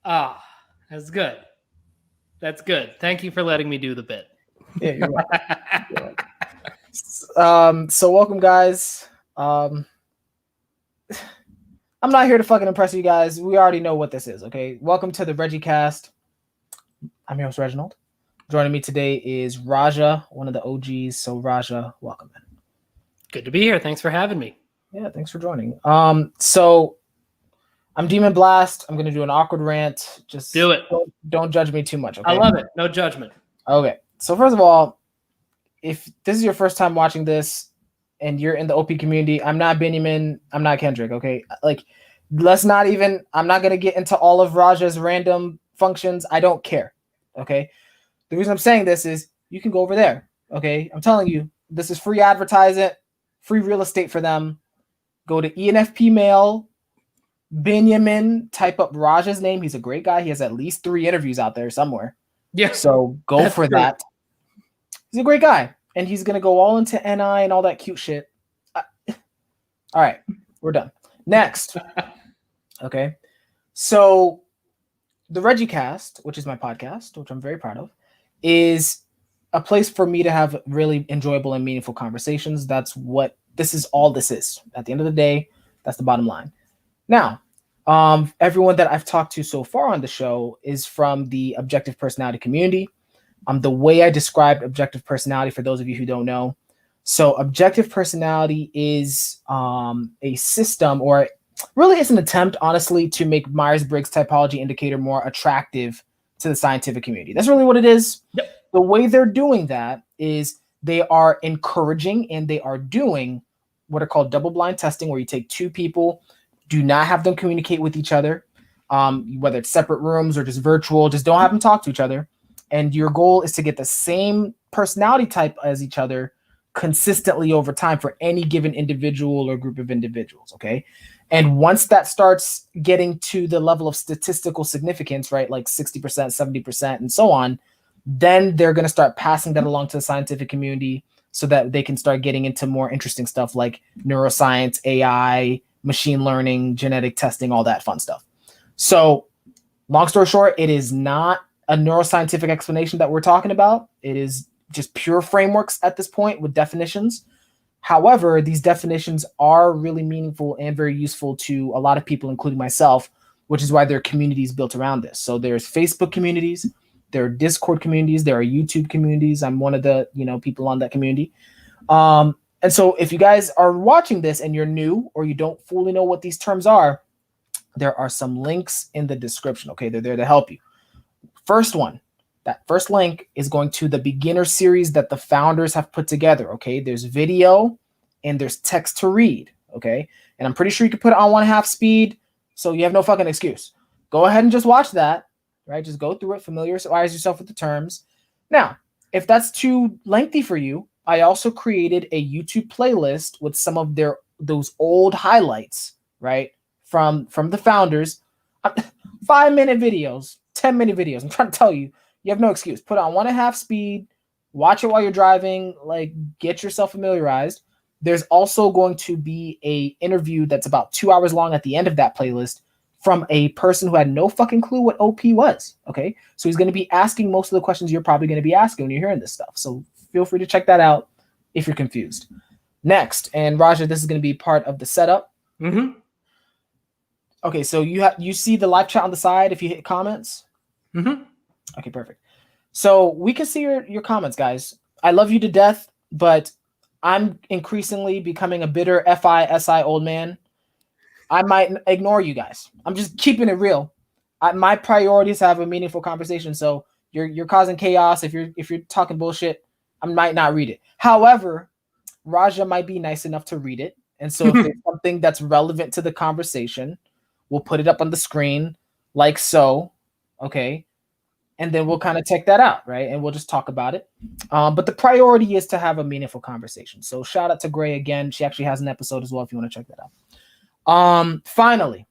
Ah, that's good. That's good. Thank you for letting me do the bit. Yeah, you're welcome. So welcome, guys. I'm not here to fucking impress you guys. We already know what this is, okay? Welcome to the RegiCast. I'm your host, Reginald. Joining me today is Raja, one of the OGs. So Raja, welcome in. Good to be here. Thanks for having me. Yeah, thanks for joining. So I'm Demon Blast. I'm gonna do an awkward rant. Just do it. Don't judge me too much, okay? I love it. No judgment. Okay. So first of all, if this is your first time watching this and you're in the OP community, I'm not Benjamin. I'm not Kendrick. Okay. Like, let's not even. I'm not gonna get into all of Raja's random functions. I don't care. Okay. The reason I'm saying this is you can go over there. Okay. I'm telling you, this is free advertising, free real estate for them. Go to ENFP Mail. Benjamin, type up Raja's name. He's a great guy. He has at least 3 interviews out there somewhere. Yeah. So go for that. He's a great guy. And he's going to go all into NI and all that cute shit. All right. We're done. Next. Okay. So the RegiCast, which is my podcast, which I'm very proud of, is a place for me to have really enjoyable and meaningful conversations. That's what this is. All this is. At the end of the day, that's the bottom line. Now, everyone that I've talked to so far on the show is from the objective personality community. The way I described objective personality, for those of you who don't know. So objective personality is a system, or really it's an attempt, honestly, to make Myers-Briggs typology indicator more attractive to the scientific community. That's really what it is. Yep. The way they're doing that is they are encouraging and they are doing what are called double-blind testing, where you take 2 people, do not have them communicate with each other, whether it's separate rooms or just virtual, just don't have them talk to each other. And your goal is to get the same personality type as each other consistently over time for any given individual or group of individuals, okay? And once that starts getting to the level of statistical significance, right, like 60%, 70%, and so on, then they're going to start passing that along to the scientific community so that they can start getting into more interesting stuff like neuroscience, AI, machine learning, genetic testing, all that fun stuff. So long story short, it is not a neuroscientific explanation that we're talking about. It is just pure frameworks at this point with definitions. However, these definitions are really meaningful and very useful to a lot of people, including myself, which is why there are communities built around this. So there's Facebook communities, there are Discord communities, there are YouTube communities. I'm one of the people on that community. And so if you guys are watching this and you're new or you don't fully know what these terms are, there are some links in the description. Okay, they're there to help you. First one, that first link is going to the beginner series that the founders have put together. Okay, there's video and there's text to read. Okay, and I'm pretty sure you can put it on 1/2 speed, so you have no fucking excuse. Go ahead and just watch that, right? Just go through it, familiarize yourself with the terms. Now, if that's too lengthy for you, I also created a YouTube playlist with some of those old highlights, right, from the founders. 5-minute videos, 10-minute videos. I'm trying to tell you, you have no excuse. Put it on 1/2 speed, watch it while you're driving, like get yourself familiarized. There's also going to be a interview that's about 2 hours long at the end of that playlist from a person who had no fucking clue what OP was. Okay, so he's going to be asking most of the questions you're probably going to be asking when you're hearing this stuff. So feel free to check that out if you're confused. Next, and Raja, this is going to be part of the setup. Mm-hmm. Okay, so you see the live chat on the side if you hit comments? Mm-hmm. Okay, perfect. So we can see your comments, guys. I love you to death, but I'm increasingly becoming a bitter FI-SI old man. I might ignore you guys. I'm just keeping it real. My priority is to have a meaningful conversation. So you're causing chaos. If you're talking bullshit, I might not read it. However, Raja might be nice enough to read it. And so if there's something that's relevant to the conversation, we'll put it up on the screen like so. Okay. And then we'll kind of check that out, right? And we'll just talk about it. But the priority is to have a meaningful conversation. So shout out to Gray again. She actually has an episode as well if you want to check that out. Finally,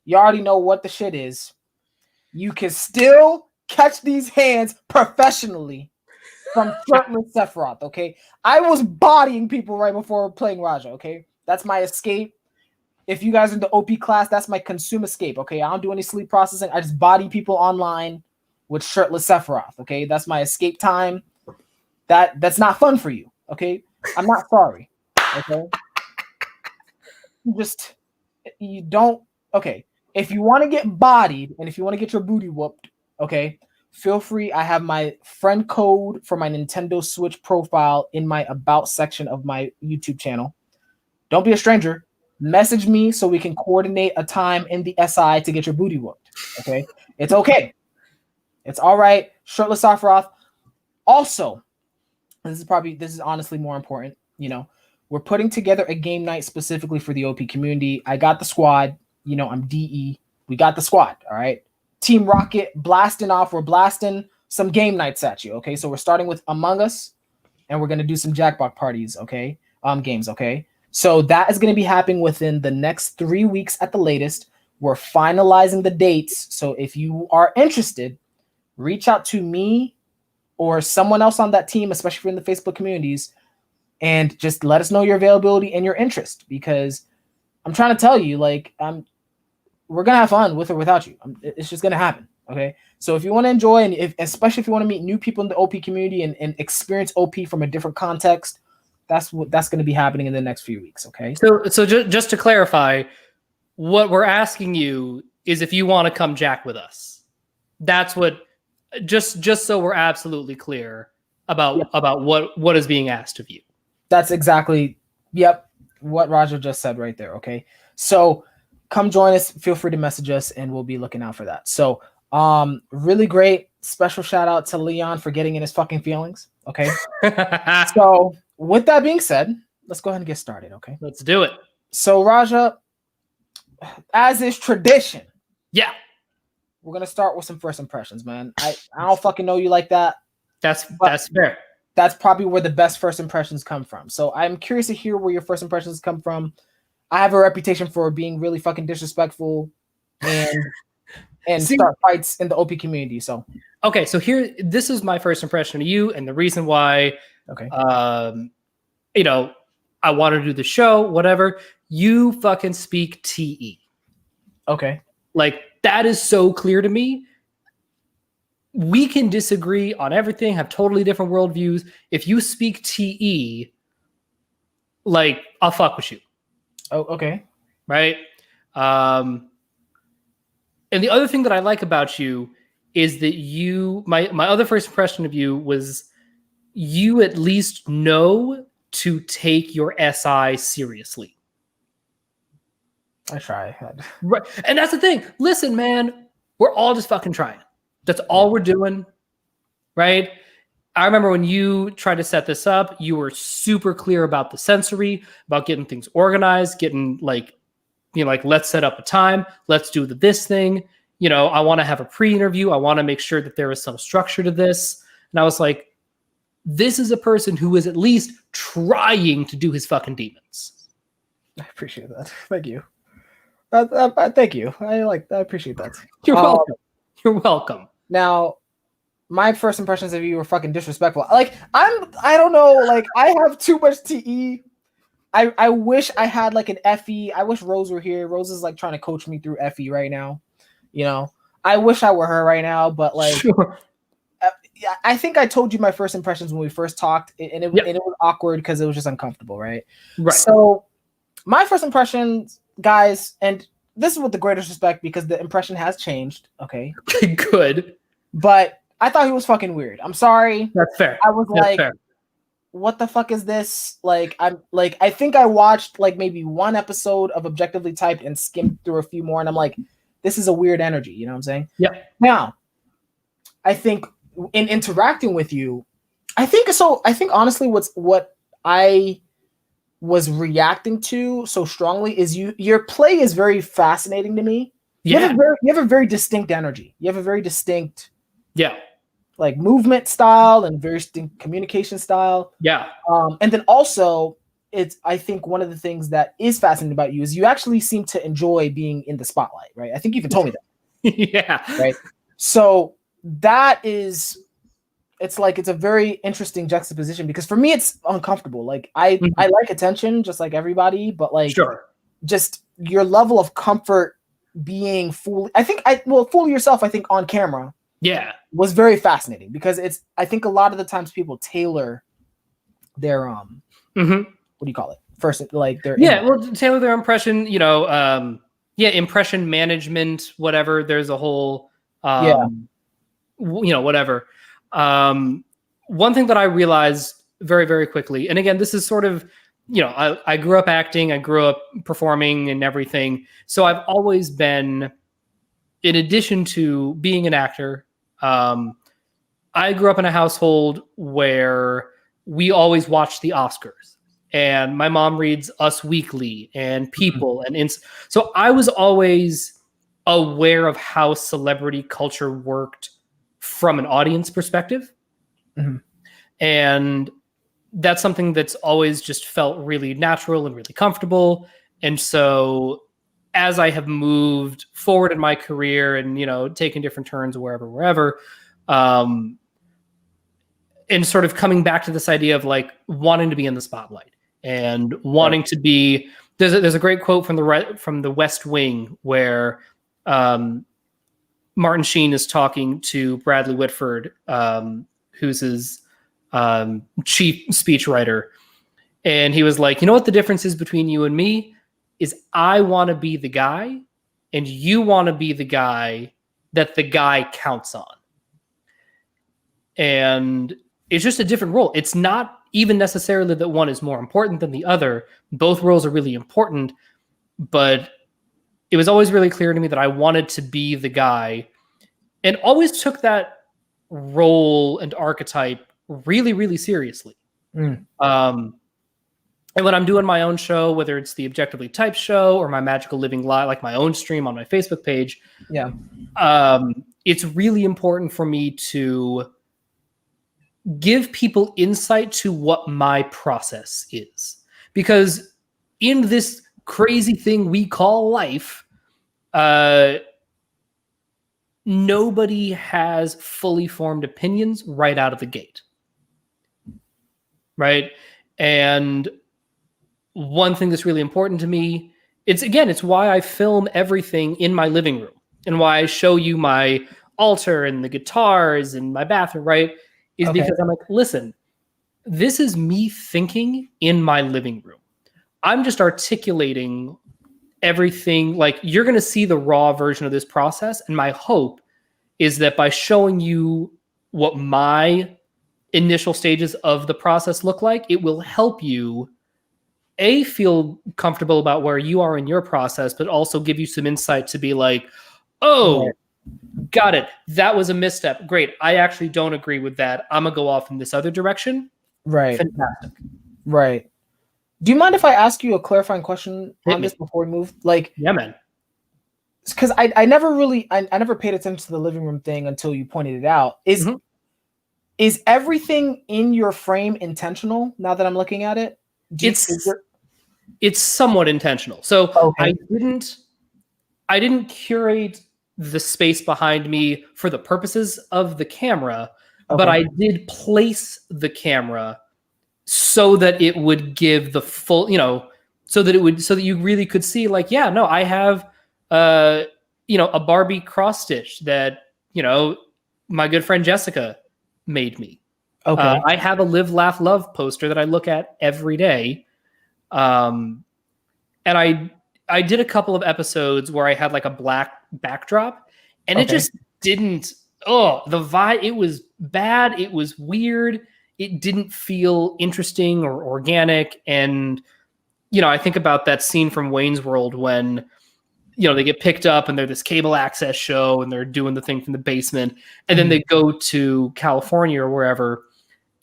you already know what the shit is. You can still catch these hands professionally from shirtless Sephiroth, okay? I was bodying people right before playing Raja, okay? That's my escape. if you guys are in the OP class, that's my consume escape. Okay, I don't do any sleep processing. I just body people online with shirtless Sephiroth. Okay, that's my escape time. That's not fun for you. Okay, I'm not sorry. Okay, you don't. Okay, if you want to get bodied and if you want to get your booty whooped, okay, feel free. I have my friend code for my Nintendo Switch profile in my about section of my YouTube channel. Don't be a stranger. Message me so we can coordinate a time in the SI to get your booty whooped. Okay, it's okay. It's all right. Shirtless Sephiroth. Also, this is honestly more important. You know, we're putting together a game night specifically for the OP community. I got the squad. You know, I'm DE. We got the squad. All right. Team Rocket blasting off. We're blasting some game nights at you. Okay. So we're starting with Among Us and we're going to do some Jackbox parties. Okay. Games. Okay. So that is going to be happening within the next 3 weeks at the latest. We're finalizing the dates. So if you are interested, reach out to me or someone else on that team, especially if you're in the Facebook communities, and just let us know your availability and your interest, because I'm trying to tell you, like, we're going to have fun with or without you. It's just going to happen. Okay. So if you want to enjoy, and especially if you want to meet new people in the OP community and experience OP from a different context, that's going to be happening in the next few weeks. Okay. So just to clarify, what we're asking you is if you want to come jack with us. That's what, just so we're absolutely clear about what is being asked of you. That's exactly, what Roger just said right there. Okay. So come join us. Feel free to message us and we'll be looking out for that. So really great. Special shout out to Leon for getting in his fucking feelings. Okay. So with that being said, let's go ahead and get started. Okay. Let's do it. So Raja, as is tradition. Yeah. We're going to start with some first impressions, man. I don't fucking know you like that. That's fair. That's probably where the best first impressions come from. So I'm curious to hear where your first impressions come from. I have a reputation for being really fucking disrespectful and start fights in the OP community. So okay, so this is my first impression of you, and the reason why you know, I want to do the show, whatever. You fucking speak TE. Okay. Like, that is so clear to me. We can disagree on everything, have totally different worldviews. If you speak TE, like, I'll fuck with you. Oh, okay. Right? And the other thing that I like about you is that my other first impression of you was you at least know to take your SI seriously. I try. Right. And that's the thing. Listen, man, we're all just fucking trying. That's all we're doing. Right? I remember when you tried to set this up, you were super clear about the sensory, about getting things organized, getting like, you know, like, let's set up a time. Let's do this thing. You know, I want to have a pre-interview. I want to make sure that there is some structure to this. And I was like, this is a person who is at least trying to do his fucking demons. I appreciate that. Thank you. Thank you. I appreciate that. You're welcome. You're welcome. Now, my first impressions of you were fucking disrespectful. Like, I don't know. Like, I have too much TE. I wish I had like an FE. I wish Rose were here. Rose is like trying to coach me through FE right now. You know, I wish I were her right now, but like, sure. I think I told you my first impressions when we first talked, and it was awkward because it was just uncomfortable, right? Right. So my first impressions, guys, and this is with the greatest respect because the impression has changed. Okay. Good. But I thought he was fucking weird. I'm sorry. That's fair. I was fair. What the fuck is this? Like, I think I watched like maybe one episode of Objectively Typed and skimmed through a few more, and I'm like, this is a weird energy. You know what I'm saying? Yeah. Now, I think in interacting with you, I think honestly, what I was reacting to so strongly is your play is very fascinating to me. Yeah. You have a very distinct energy. You have a very distinct like movement style and very distinct communication style. Yeah. And then also I think one of the things that is fascinating about you is you actually seem to enjoy being in the spotlight, right? I think you even told me that. Yeah. Right. So that is, it's a very interesting juxtaposition because for me it's uncomfortable. Like I like attention just like everybody, but like sure. just your level of comfort being fully yourself, I think, on camera was very fascinating, because I think a lot of the times people tailor their what do you call it, first, like their tailor their impression, impression management, whatever. There's a whole whatever. One thing that I realized very, very quickly, and again, this is sort of, I grew up acting, I grew up performing and everything. So I've always been, in addition to being an actor, I grew up in a household where we always watched the Oscars, and my mom reads Us Weekly and People. And so I was always aware of how celebrity culture worked from an audience perspective. And that's something that's always just felt really natural and really comfortable. And so as I have moved forward in my career and, taken different turns wherever, and sort of coming back to this idea of like wanting to be in the spotlight and wanting to be, there's a great quote from the West Wing where Martin Sheen is talking to Bradley Whitford, who's his chief speechwriter. And he was like, what the difference is between you and me is I want to be the guy and you want to be the guy that the guy counts on. And it's just a different role. It's not even necessarily that one is more important than the other. Both roles are really important, but it was always really clear to me that I wanted to be the guy, and always took that role and archetype really, really seriously. And when I'm doing my own show, whether it's the Objectively Typed show or my Magical Living Live, like my own stream on my Facebook page, it's really important for me to give people insight to what my process is. Because in this crazy thing we call life, nobody has fully formed opinions right out of the gate. Right? And one thing that's really important to me, it's why I film everything in my living room and why I show you my altar and the guitars and my bathroom, right? Because I'm like, listen, this is me thinking in my living room. I'm just articulating everything. Like, you're going to see the raw version of this process. And my hope is that by showing you what my initial stages of the process look like, it will help you feel comfortable about where you are in your process, but also give you some insight to be like, got it. That was a misstep. Great. I actually don't agree with that. I'm gonna go off in this other direction. Right. Fantastic. Right. Do you mind if I ask you a clarifying question on this before we move? Like, yeah, man. Because I never paid attention to the living room thing until you pointed it out. Is everything in your frame intentional now that I'm looking at it? It's somewhat intentional. So I didn't curate the space behind me for the purposes of the camera, but I did place the camera so that it would give the full, so that you really could see, like, I have a Barbie cross stitch that, my good friend Jessica made me. I have a Live, Laugh, Love poster that I look at every day. And I did a couple of episodes where I had like a black backdrop, and it just didn't, the vibe, it was bad. It was weird. It didn't feel interesting or organic. And, I think about that scene from Wayne's World when, they get picked up and they're this cable access show and they're doing the thing from the basement. And then they go to California or wherever,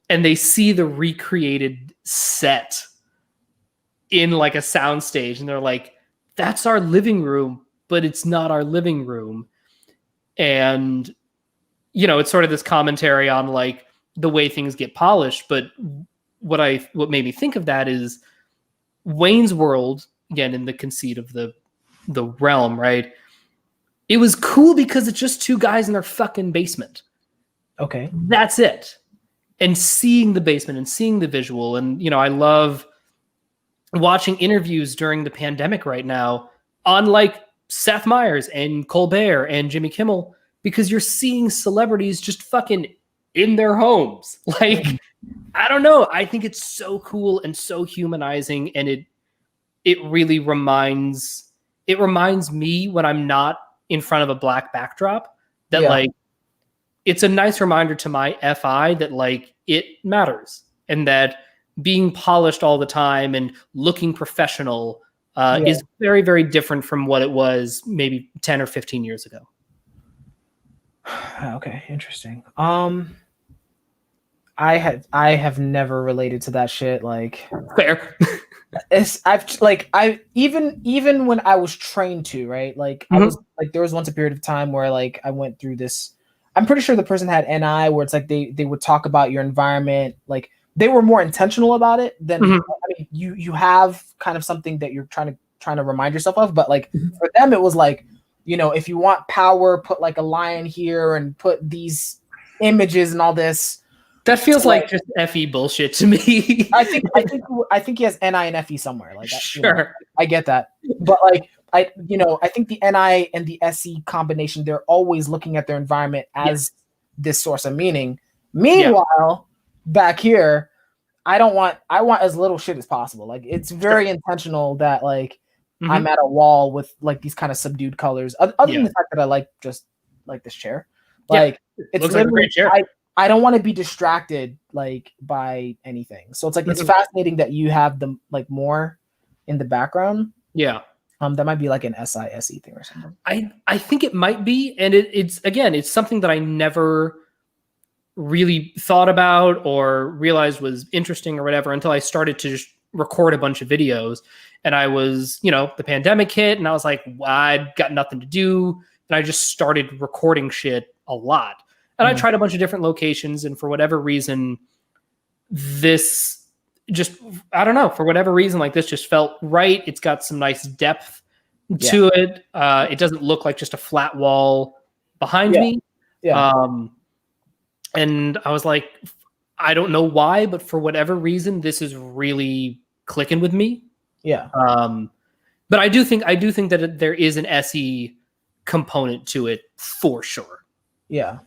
and they see the recreated set in like a soundstage, and they're like, that's our living room, but it's not our living room. And, it's sort of this commentary on like the way things get polished. But what made me think of that is Wayne's World, again, in the conceit of the realm, right? It was cool because it's just two guys in their fucking basement. Okay. That's it. And seeing the basement and seeing the visual. And, I love watching interviews during the pandemic right now unlike Seth Meyers and Colbert and Jimmy Kimmel, because you're seeing celebrities just fucking in their homes. Like, I don't know. I think it's so cool and so humanizing, and it really reminds me when I'm not in front of a black backdrop that like it's a nice reminder to my FI that like it matters, and that being polished all the time and looking professional is very, very different from what it was maybe 10 or 15 years ago. Okay, interesting. I have never related to that shit. Like, fair. I even when I was trained to, right? Like, I was like, there was once a period of time where like I went through this. I'm pretty sure the person had NI, where it's like they would talk about your environment. Like, they were more intentional about it than I mean, you have kind of something that you're trying to remind yourself of, but like for them it was like, you know, if you want power, put like a lion here and put these images and all this. That feels like just FE bullshit to me. I think he has NI and FE somewhere. Like, sure, you know, I get that, but like I think the NI and the SE combination, they're always looking at their environment as this source of meaning. Meanwhile, back here, I want as little shit as possible. Like, it's very intentional that like I'm at a wall with like these kind of subdued colors. Other than the fact that I like just like this chair, like it's looks like a great chair. I don't want to be distracted like by anything. So it's like it's fascinating that you have them like more in the background. Yeah. That might be like an SISE thing or something. I think it might be, and it's something that I never really thought about or realized was interesting or whatever until I started to just record a bunch of videos. And I was, you know, the pandemic hit, and I was like, I got nothing to do, and I just started recording shit a lot. And I tried a bunch of different locations, and for whatever reason, this just, I don't know, for whatever reason, like this just felt right. It's got some nice depth to it. It doesn't look like just a flat wall behind me. And I was like, I don't know why, but for whatever reason, this is really clicking with me. Yeah. But I do think that there is an SE component to it for sure. Yeah.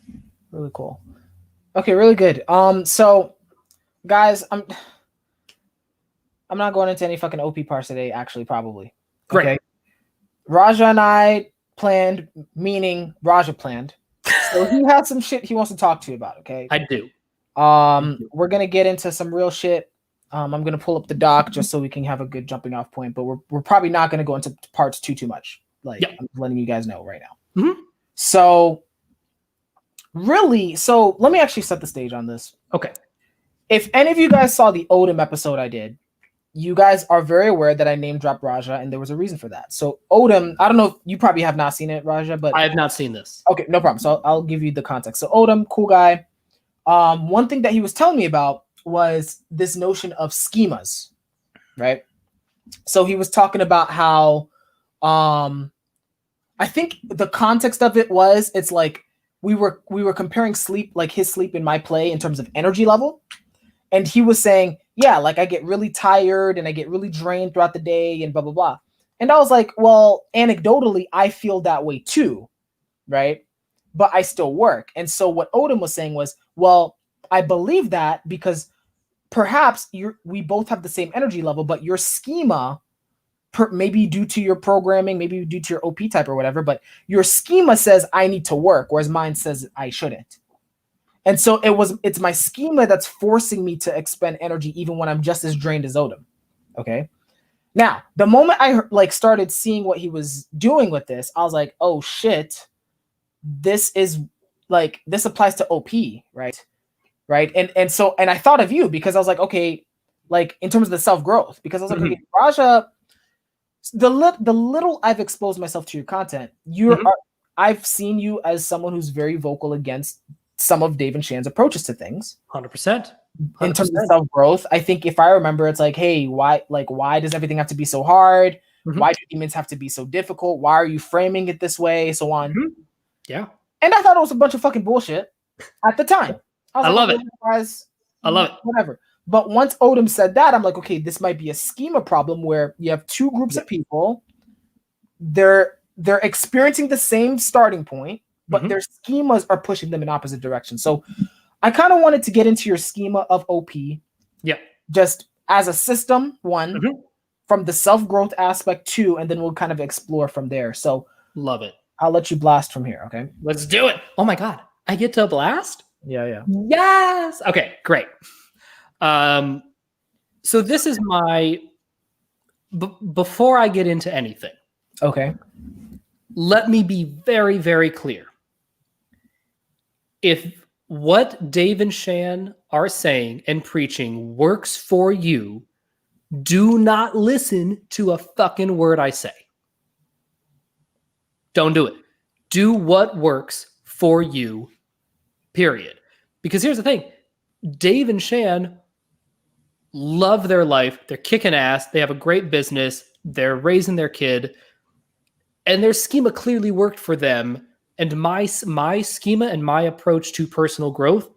Really cool. Okay, really good. So guys, I'm not going into any fucking OP parts today, actually, probably. Great. Okay. Raja and I planned, meaning Raja planned. So he has some shit he wants to talk to you about, okay? I do. We're gonna get into some real shit. I'm gonna pull up the doc just so we can have a good jumping off point, but we're probably not gonna go into parts too much. Like, I'm letting you guys know right now. So let me actually set the stage on this. Okay. If any of you guys saw the Odom episode I did, you guys are very aware that I name dropped Raja, and there was a reason for that. So Odom, I don't know if you probably have not seen it, Raja, but I have not seen this. Okay, no problem. So I'll give you the context. So Odom, cool guy. One thing that he was telling me about was this notion of schemas, right? So he was talking about how, I think the context of it was, it's like we were comparing sleep, like his sleep and my play in terms of energy level. And he was saying, yeah, like I get really tired and I get really drained throughout the day and blah, blah, blah. And I was like, well, anecdotally, I feel that way too, right? But I still work. And so what Odom was saying was, well, I believe that because perhaps we both have the same energy level, but your schema, maybe due to your programming, maybe due to your OP type or whatever, but your schema says I need to work, whereas mine says I shouldn't. And so it's my schema that's forcing me to expend energy even when I'm just as drained as Odom. Okay. Now, the moment I started seeing what he was doing with this, I was like, oh shit, this applies to OP, right? Right. And so I thought of you because I was like, okay, like in terms of the self-growth, because I was like, okay, Raja, the little I've exposed myself to your content, I've seen you as someone who's very vocal against some of Dave and Shan's approaches to things. 100%. In terms of self-growth, I think if I remember, it's like, hey, why does everything have to be so hard? Why do demons have to be so difficult? Why are you framing it this way? So on. Yeah. And I thought it was a bunch of fucking bullshit at the time. I love it. Guys, I love it. Whatever. But once Odom said that, I'm like, okay, this might be a schema problem where you have two groups of people they're experiencing the same starting point, but their schemas are pushing them in opposite directions. So I kind of wanted to get into your schema of OP. Yeah. Just as a system, one, from the self-growth aspect, two, and then we'll kind of explore from there. So love it. I'll let you blast from here, okay? Let's do it. Oh my God. I get to blast? Yeah. Yes. Okay, great. So this is my before I get into anything. Okay. Let me be very, very clear. If what Dave and Shan are saying and preaching works for you, do not listen to a fucking word I say. Don't do it. Do what works for you, period. Because here's the thing. Dave and Shan love their life. They're kicking ass. They have a great business. They're raising their kid. And their schema clearly worked for them. And my schema and my approach to personal growth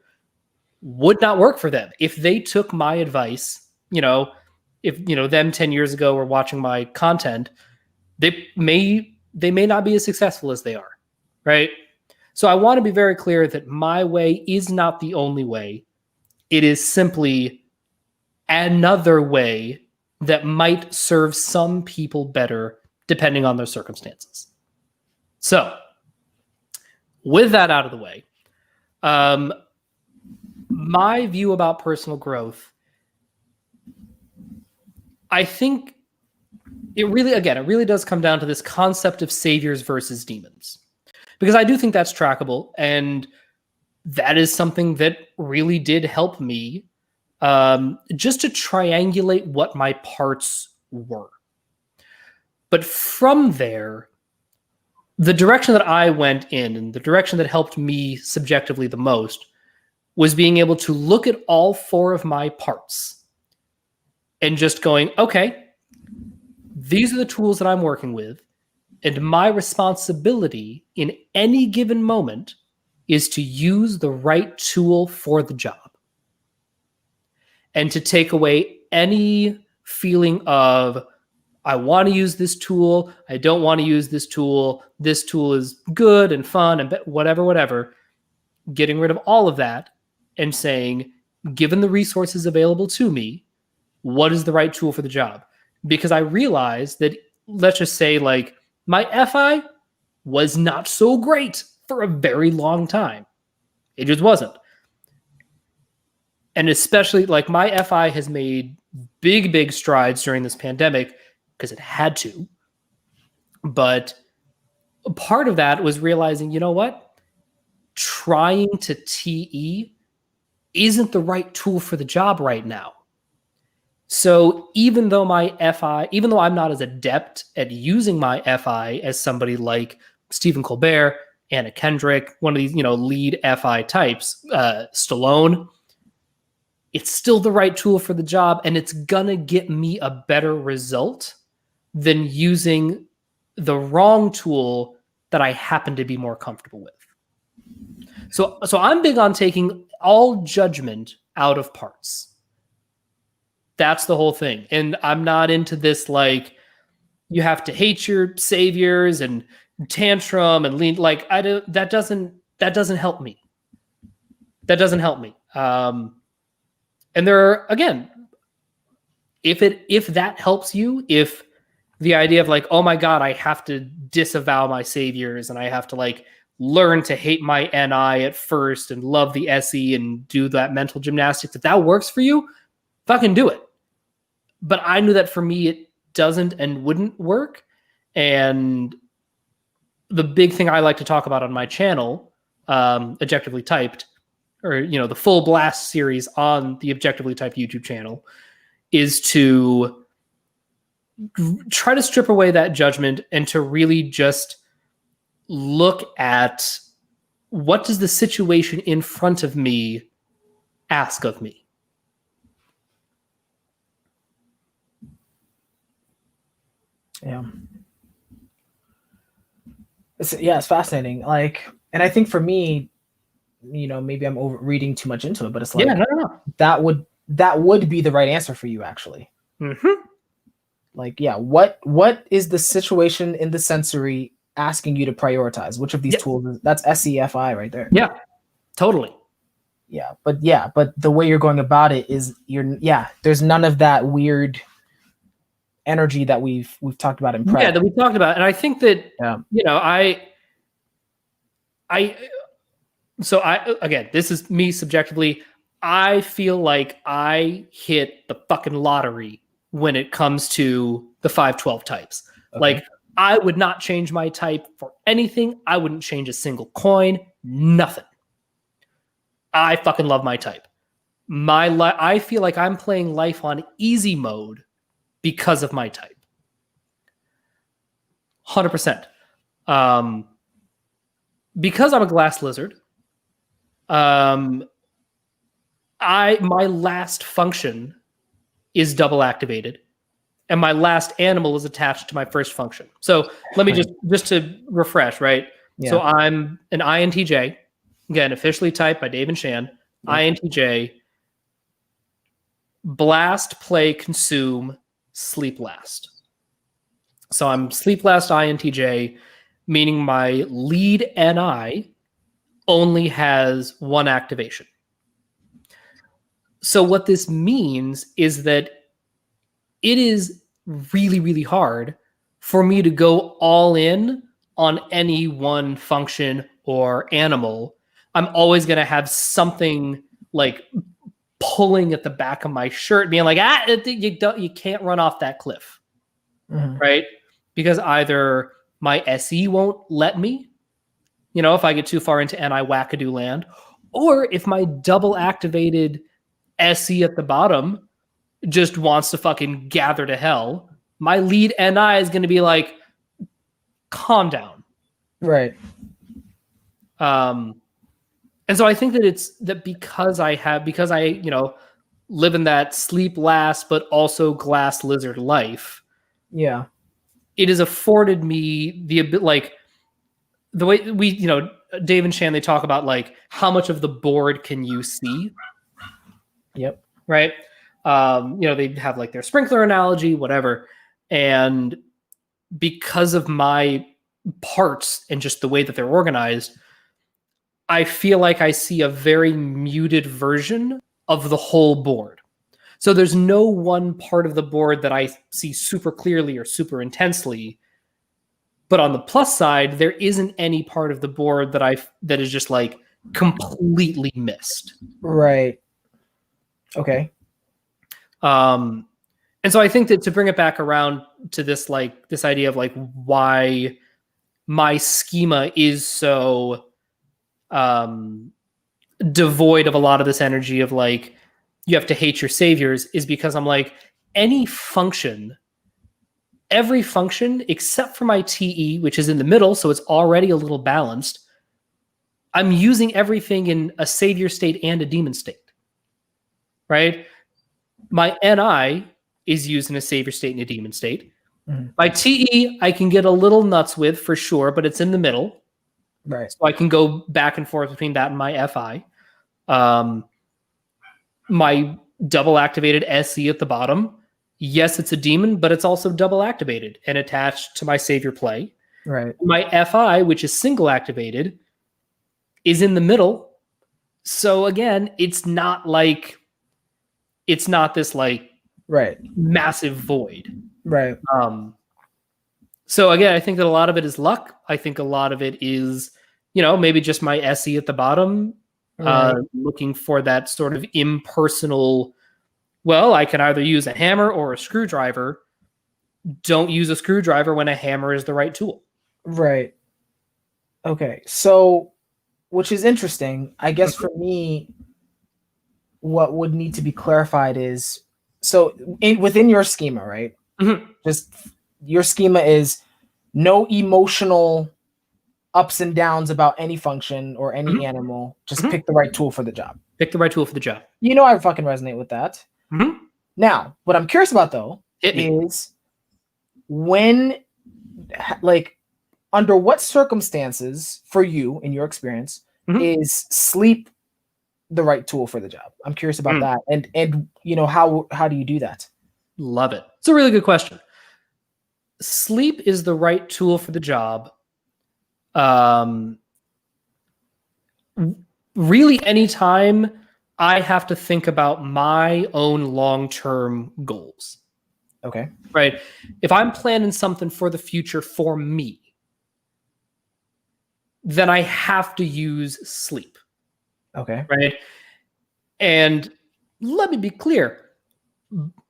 would not work for them. If they took my advice, if them 10 years ago were watching my content, they may not be as successful as they are, right? So I want to be very clear that my way is not the only way. It is simply another way that might serve some people better depending on their circumstances. So with that out of the way, my view about personal growth, I think it really does come down to this concept of saviors versus demons. Because I do think that's trackable, and that is something that really did help me just to triangulate what my parts were. But from there, the direction that I went in and the direction that helped me subjectively the most was being able to look at all four of my parts and just going, okay, these are the tools that I'm working with. And my responsibility in any given moment is to use the right tool for the job. And to take away any feeling of, I want to use this tool, I don't want to use this tool is good and fun and whatever. Getting rid of all of that and saying, given the resources available to me, what is the right tool for the job? Because I realized that, let's just say, like, my FI was not so great for a very long time. It just wasn't. And especially, like, my FI has made big strides during this pandemic because it had to. But part of that was realizing, you know what? Trying to TE isn't the right tool for the job right now. So even though I'm not as adept at using my FI as somebody like Stephen Colbert, Anna Kendrick, one of these, lead FI types, Stallone, it's still the right tool for the job, and it's gonna get me a better result than using the wrong tool that I happen to be more comfortable with. So I'm big on taking all judgment out of parts. That's the whole thing. And I'm not into this, like, you have to hate your saviors and tantrum and lean. Like, that doesn't help me. That doesn't help me. And there are, again, if that helps you, if the idea of, like, oh my God, I have to disavow my saviors and I have to, like, learn to hate my NI at first and love the SE and do that mental gymnastics, if that works for you, fucking do it. But I knew that for me, it doesn't and wouldn't work. And the big thing I like to talk about on my channel, Objectively Typed, or, the full blast series on the Objectively Typed YouTube channel, is to try to strip away that judgment and to really just look at what does the situation in front of me ask of me. Yeah. It's fascinating. Like, and I think for me, maybe I'm reading too much into it, but it's like, no. that would be the right answer for you, actually. Mm-hmm. Like, yeah, what is the situation in the sensory asking you to prioritize? Which of these tools that's SEFI right there. Yeah, totally. Yeah, but the way you're going about it is there's none of that weird energy that we've talked about in prep. Yeah, that we talked about. And I think that again, this is me subjectively. I feel like I hit the fucking lottery when it comes to the 512 types. Okay. Like, I would not change my type for anything. I wouldn't change a single coin, nothing. I fucking love my type. I feel like I'm playing life on easy mode because of my type. 100%. Because I'm a glass lizard, my last function is double activated, and my last animal is attached to my first function. So let me just to refresh, right? Yeah. So I'm an INTJ, again, officially typed by Dave and Shan. Yeah. INTJ, blast, play, consume, sleep last. So I'm sleep last INTJ, meaning my lead NI only has one activation. So what this means is that it is really, really hard for me to go all in on any one function or animal. I'm always going to have something like pulling at the back of my shirt, being like, you can't run off that cliff, right? Because either my SE won't let me, if I get too far into NI wackadoo land, or if my double activated SE at the bottom just wants to fucking gather to hell, my lead NI is going to be like, calm down. Right. And so I think that it's that because I live in that sleep last, but also glass lizard life. Yeah. It has afforded me the way we, Dave and Shan, they talk about like how much of the board can you see? Yep. Right. They have like their sprinkler analogy, whatever. And because of my parts and just the way that they're organized, I feel like I see a very muted version of the whole board. So there's no one part of the board that I see super clearly or super intensely. But on the plus side, there isn't any part of the board that is just like completely missed. Right. Okay. And so I think that to bring it back around to this idea of like why my schema is so devoid of a lot of this energy of like, you have to hate your saviors, is because I'm like, every function except for my TE, which is in the middle, so it's already a little balanced, I'm using everything in a savior state and a demon state, right? My NI is used in a savior state and a demon state. Mm-hmm. My TE, I can get a little nuts with for sure, but it's in the middle. Right. So I can go back and forth between that and my FI. My double activated SE at the bottom, yes, it's a demon, but it's also double activated and attached to my savior play. Right. My FI, which is single activated, is in the middle. So again, it's not this like massive void. Right. So again, I think that a lot of it is luck. I think a lot of it is, maybe just my SE at the bottom, looking for that sort of impersonal, well, I can either use a hammer or a screwdriver. Don't use a screwdriver when a hammer is the right tool. Right. Okay. So, which is interesting. I guess for me, what would need to be clarified is, so within your schema, right? Mm-hmm. Just your schema is no emotional ups and downs about any function or any animal. Just pick the right tool for the job. Pick the right tool for the job. I fucking resonate with that. Mm-hmm. Now, what I'm curious about though is when, like, under what circumstances for you, in your experience, is sleep the right tool for the job? I'm curious about that. And how do you do that? Love it. It's a really good question. sleep is the right tool for the job. Really, anytime I have to think about my own long-term goals. Okay. Right. If I'm planning something for the future for me, then I have to use sleep. Okay. Right. And let me be clear,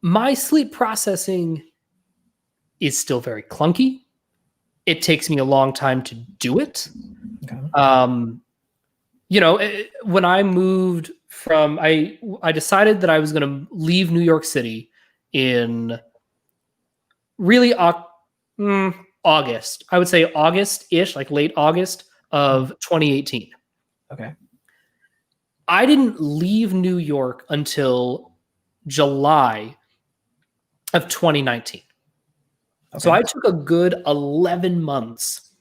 my sleep processing is still very clunky. It takes me a long time to do it. Okay. When I moved from, I decided that I was going to leave New York City in really August. I would say August-ish, like late August of 2018. Okay. I didn't leave New York until July of 2019. Okay. So I took a good 11 months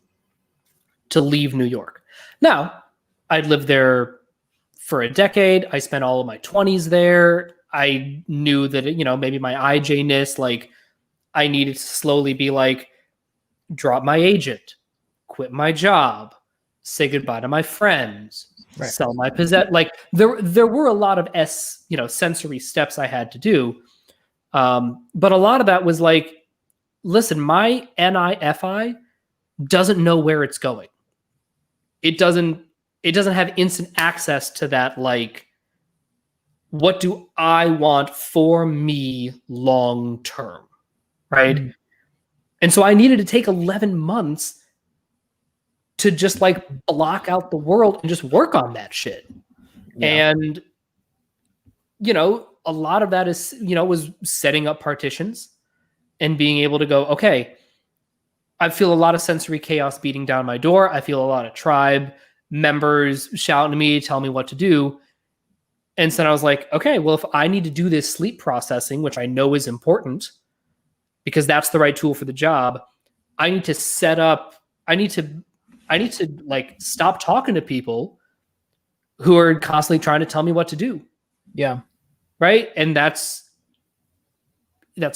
to leave New York. Now, I'd lived there for a decade. I spent all of my 20s there. I knew that, maybe my IJ-ness, like I needed to slowly be like, drop my agent, quit my job, say goodbye to my friends, sell my possession. Like there were a lot of sensory steps I had to do. But a lot of that was like, listen, my NIFI doesn't know where it's going. It doesn't have instant access to that. Like, what do I want for me long term? Right. Mm-hmm. And so I needed to take 11 months to just like block out the world and just work on that shit. Yeah. And, a lot of that is, was setting up partitions and being able to go, okay, I feel a lot of sensory chaos beating down my door. I feel a lot of tribe members shouting at me, telling me what to do. And so I was like, okay, well, if I need to do this sleep processing, which I know is important because that's the right tool for the job, I need to set up, I need to like stop talking to people who are constantly trying to tell me what to do. Yeah. Right. And that's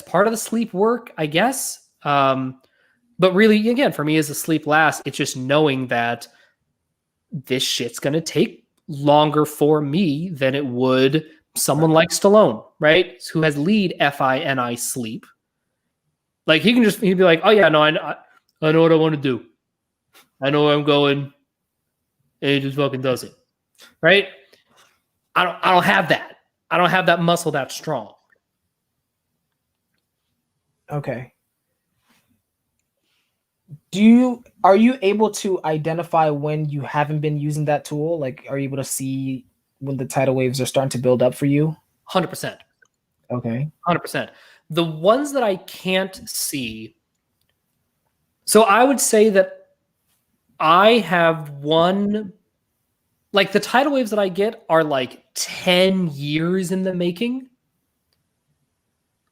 part of the sleep work, I guess. But really, again, for me as a sleep last, it's just knowing that this shit's going to take longer for me than it would someone like Stallone, right? Who has lead FINI sleep. Like he'd be like, oh yeah, no, I know what I want to do. I know where I'm going. And he just fucking does it. Right? I don't have that. I don't have that muscle that strong. Okay. Are you able to identify when you haven't been using that tool? Like, are you able to see when the tidal waves are starting to build up for you? 100%. Okay. 100%. The ones that I can't see. So I would say that I have one, like the tidal waves that I get are like 10 years in the making.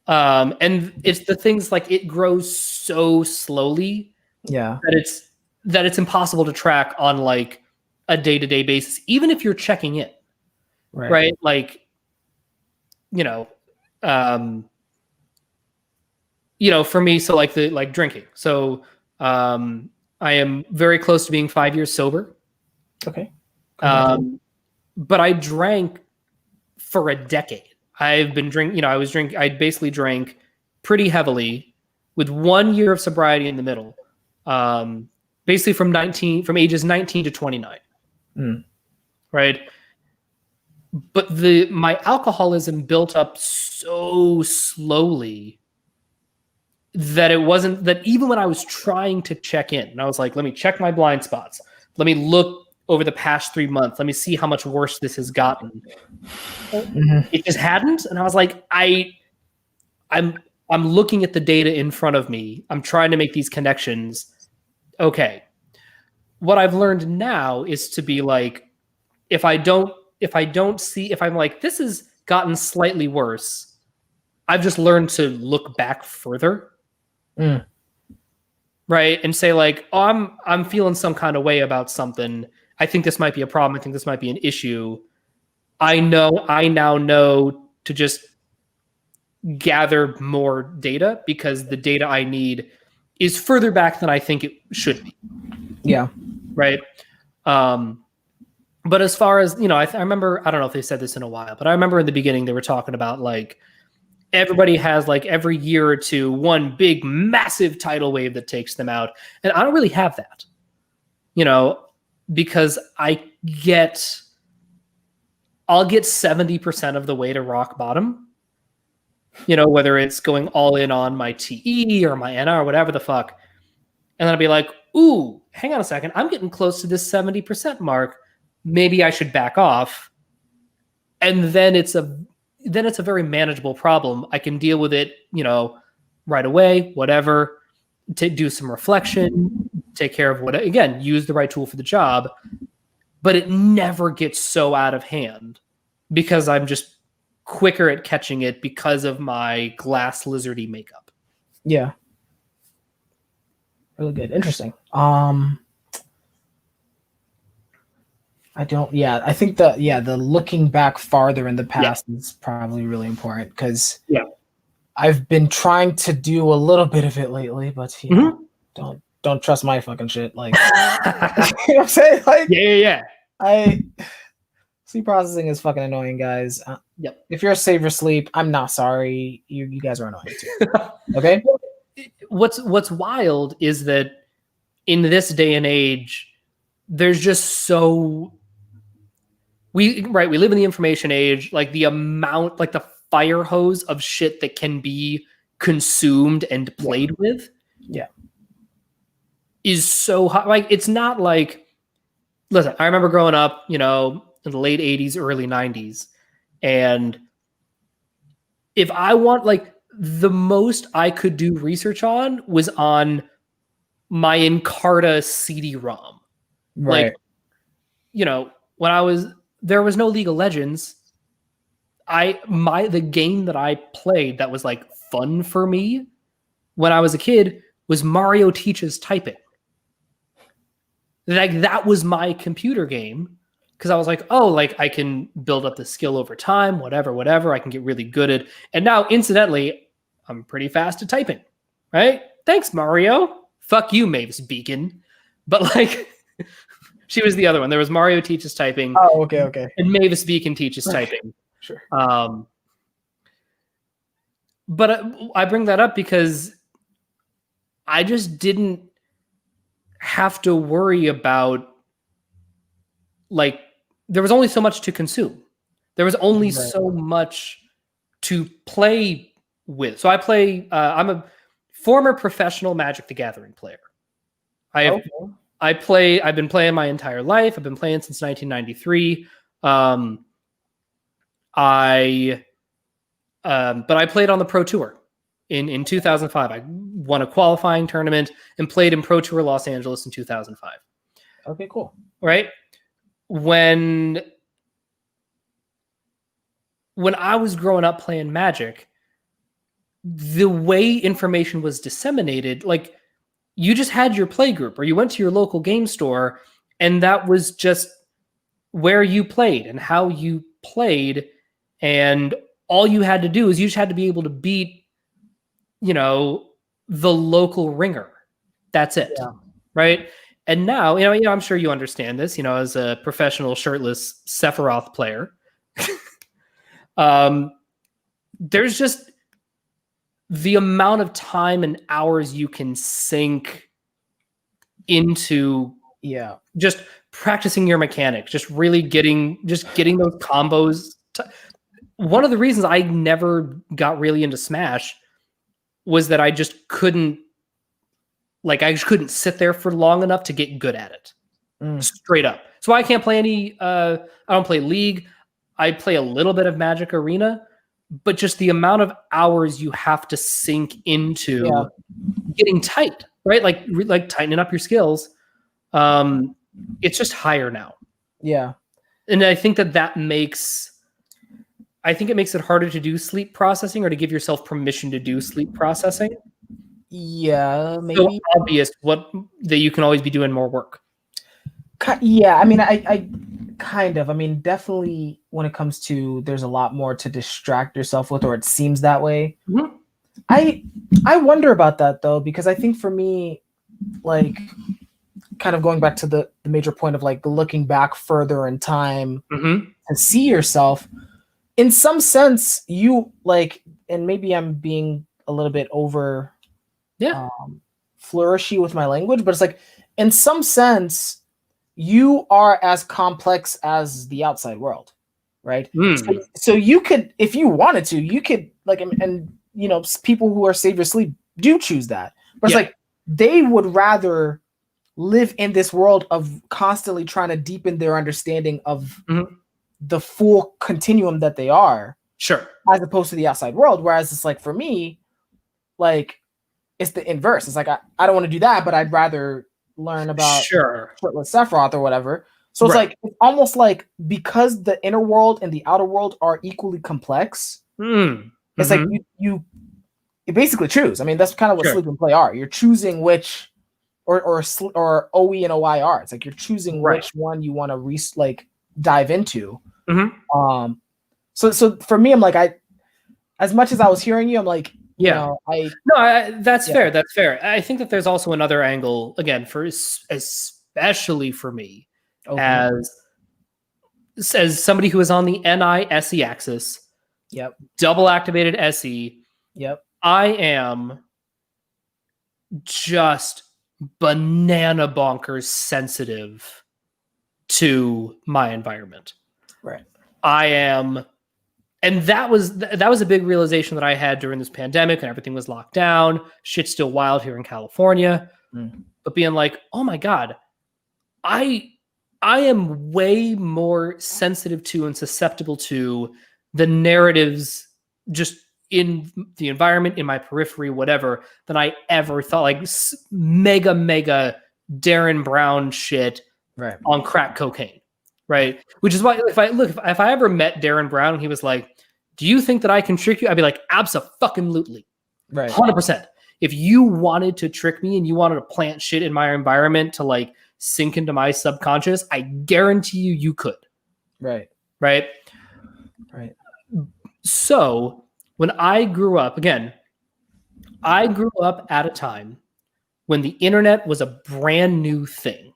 And it's the things like it grows so slowly. Yeah. That it's impossible to track on like a day-to-day basis, even if you're checking in. Right? Like, for me, so like drinking. So I am very close to being 5 years sober. Okay. But I drank for a decade. I've been drinking, I basically drank pretty heavily with 1 year of sobriety in the middle. Basically from ages 19 to 29. Right. But my alcoholism built up so slowly that it wasn't that even when I was trying to check in and I was like, let me check my blind spots. Let me look over the past 3 months. Let me see how much worse this has gotten. It just hadn't. And I was like, I'm looking at the data in front of me. I'm trying to make these connections. Okay. What I've learned now is to be like, if I'm like, this has gotten slightly worse, I've just learned to look back further. Right. And say like, oh, I'm feeling some kind of way about something. I think this might be a problem. I think this might be an issue. I now know to just gather more data because the data I need is further back than I think it should be. Yeah. Right. But as far as, I remember, I don't know if they said this in a while, but I remember in the beginning they were talking about like everybody has like every year or two one big massive tidal wave that takes them out, and I don't really have that, because I'll get 70% of the way to rock bottom, whether it's going all in on my TE or my NR or whatever the fuck, and then I'll be like, ooh, hang on a second, I'm getting close to this 70% mark. Maybe I should back off. And then it's a very manageable problem. I can deal with it, right away, whatever, to do some reflection, take care of again, use the right tool for the job. But it never gets so out of hand because I'm just quicker at catching it because of my glass lizardy makeup. Yeah. Really good. Interesting. I think the looking back farther in the past is probably really important because I've been trying to do a little bit of it lately, but don't trust my fucking shit. Like, you know what I'm saying? Like, sleep processing is fucking annoying, guys. If you're a saver sleep, I'm not sorry. You guys are annoying too. Okay. What's wild is that in this day and age, there's just we live in the information age, like the amount, like the fire hose of shit that can be consumed and played with is so hot. Like, it's not like, listen, I remember growing up, in the late 80s, early 90s. And if I want, like, the most I could do research on was on my Encarta CD-ROM. Right. Like, when there was no League of Legends. The game that I played that was like fun for me when I was a kid was Mario Teaches Typing. Like, that was my computer game because I was like, oh, like I can build up the skill over time, whatever. I can get really good at. And now, incidentally, I'm pretty fast at typing, right? Thanks, Mario. Fuck you, Mavis Beacon. But like, she was the other one. There was Mario Teaches Typing. Oh, okay. And Mavis Beacon Teaches Typing. Sure. But I bring that up because I just didn't have to worry about, like, there was only so much to consume. There was only so much to play with. So I'm a former professional Magic the Gathering player. I've been playing my entire life. I've been playing since 1993. But I played on the Pro Tour in 2005. I won a qualifying tournament and played in Pro Tour Los Angeles in 2005. Okay, cool. Right? When I was growing up playing Magic, the way information was disseminated, like, you just had your play group or you went to your local game store and that was just where you played and how you played. And all you had to do is you just had to be able to beat, the local ringer. That's it. Yeah. Right. And now, I'm sure you understand this, as a professional shirtless Sephiroth player, there's just the amount of time and hours you can sink into just practicing your mechanics, just really getting those combos. One of the reasons I never got really into Smash was that I just couldn't sit there for long enough to get good at it. Straight up. So I can't play I don't play League. I play a little bit of Magic Arena, but just the amount of hours you have to sink into getting tight, right? Like tightening up your skills. It's just higher now. Yeah. And I think that makes it harder to do sleep processing or to give yourself permission to do sleep processing. Yeah, maybe. So obvious that you can always be doing more work. Yeah, I mean, I kind of. I mean, definitely when it comes to, there's a lot more to distract yourself with, or it seems that way. Mm-hmm. I wonder about that though, because I think for me, like, kind of going back to the major point of like looking back further in time Mm-hmm. to see yourself, in some sense, you like, and maybe I'm being a little bit over Yeah. flourishy with my language, but it's like, in some sense, you are as complex as the outside world, right? Mm. So you could, if you wanted to, you could like, and you know, people who are saved asleep do choose that, but it's Yeah. like they would rather live in this world of constantly trying to deepen their understanding of Mm-hmm. the full continuum that they are, Sure. as opposed to the outside world. Whereas it's like, for me, like, it's the inverse. It's like, I don't want to do that, but I'd rather learn about Sure. shirtless Sephiroth or whatever. So it's Right. like, it's almost like, because the inner world and the outer world are equally complex, Mm. it's like Mm-hmm. you basically choose. I mean, that's kind of what Sure. sleep and play are. You're choosing which, or OE and OI are. It's like you're choosing Right. which one you want to like dive into. Mm-hmm. So for me, I'm like, as much as I was hearing you, I'm like, you Yeah. know, No, that's yeah. fair. That's fair. I think that there's also another angle, again, for especially for me, Okay. as somebody who is on the NI-SE axis, Yep. double activated SE, Yep. I am just banana bonkers sensitive to my environment. Right. I am, and that was a big realization that I had during this pandemic and everything was locked down. Shit's still wild here in California, but being like, oh my god, I am way more sensitive to and susceptible to the narratives just in the environment, in my periphery, whatever, than I ever thought. Like mega Darren Brown shit Right. on crack cocaine, right? Which is why if I ever met Darren Brown and he was like, "Do you think that I can trick you?" I'd be like, "Abso-fucking-lutely, Right. 100%." If you wanted to trick me and you wanted to plant shit in my environment to like sink into my subconscious, I guarantee you could. Right. Right. Right. So when I grew up, again, I grew up at a time when the internet was a brand new thing.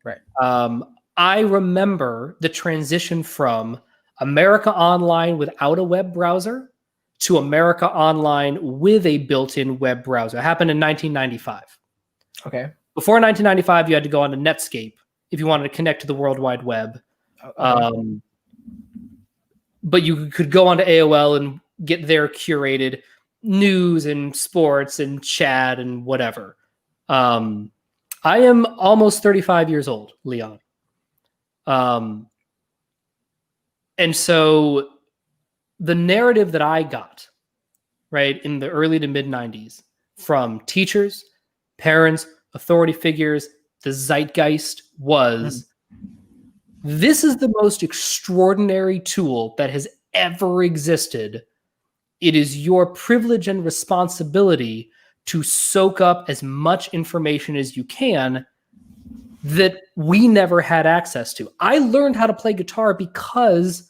Right. I remember the transition from America Online without a web browser to America Online with a built-in web browser. It happened in 1995. Okay. Before 1995, you had to go on to Netscape if you wanted to connect to the World Wide Web. Okay. But you could go onto AOL and get their curated news and sports and chat and whatever. I am almost 35 years old, Leon. And so the narrative that I got, right, in the early to mid 90s from teachers, parents, authority figures, the zeitgeist was, this is the most extraordinary tool that has ever existed. It is your privilege and responsibility to soak up as much information as you can that we never had access to. I learned how to play guitar because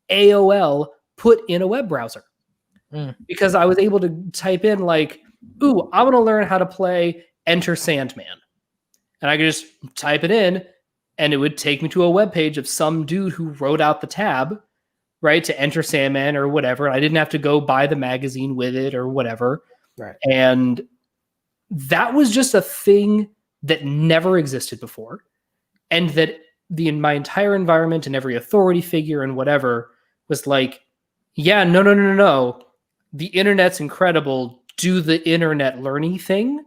AOL put in a web browser. Because I was able to type in like, ooh, I want to learn how to play Enter Sandman. And I could just type it in and it would take me to a web page of some dude who wrote out the tab, right, to Enter Sandman or whatever. I didn't have to go buy the magazine with it or whatever. Right. And that was just a thing that never existed before. And that my entire environment and every authority figure and whatever was like, yeah, no. The internet's incredible. Do the internet learning thing.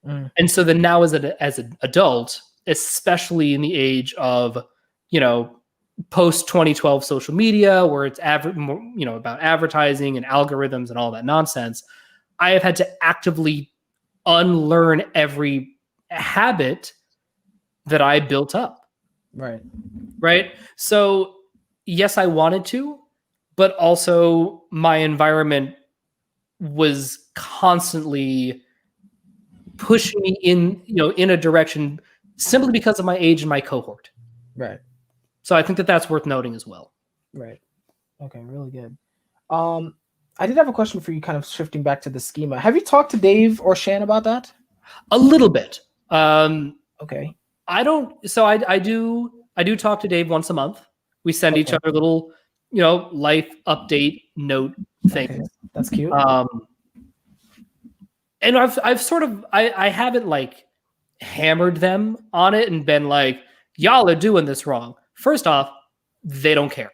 And so then now as an adult, especially in the age of, post 2012 social media, where it's about advertising and algorithms and all that nonsense, I have had to actively unlearn every habit that I built up. Right. So yes, I wanted to, but also my environment was constantly pushing me in a direction simply because of my age and my cohort. Right. So I think that that's worth noting as well. Right. Okay. Really good. I did have a question for you, kind of shifting back to the schema. Have you talked to Dave or Shan about that? A little bit. Okay. I don't. So I do. I do talk to Dave once a month. We send each Okay. other little, life update note things. Okay. That's cute. And I've sort of I haven't like hammered them on it and been like, y'all are doing this wrong. First off, they don't care.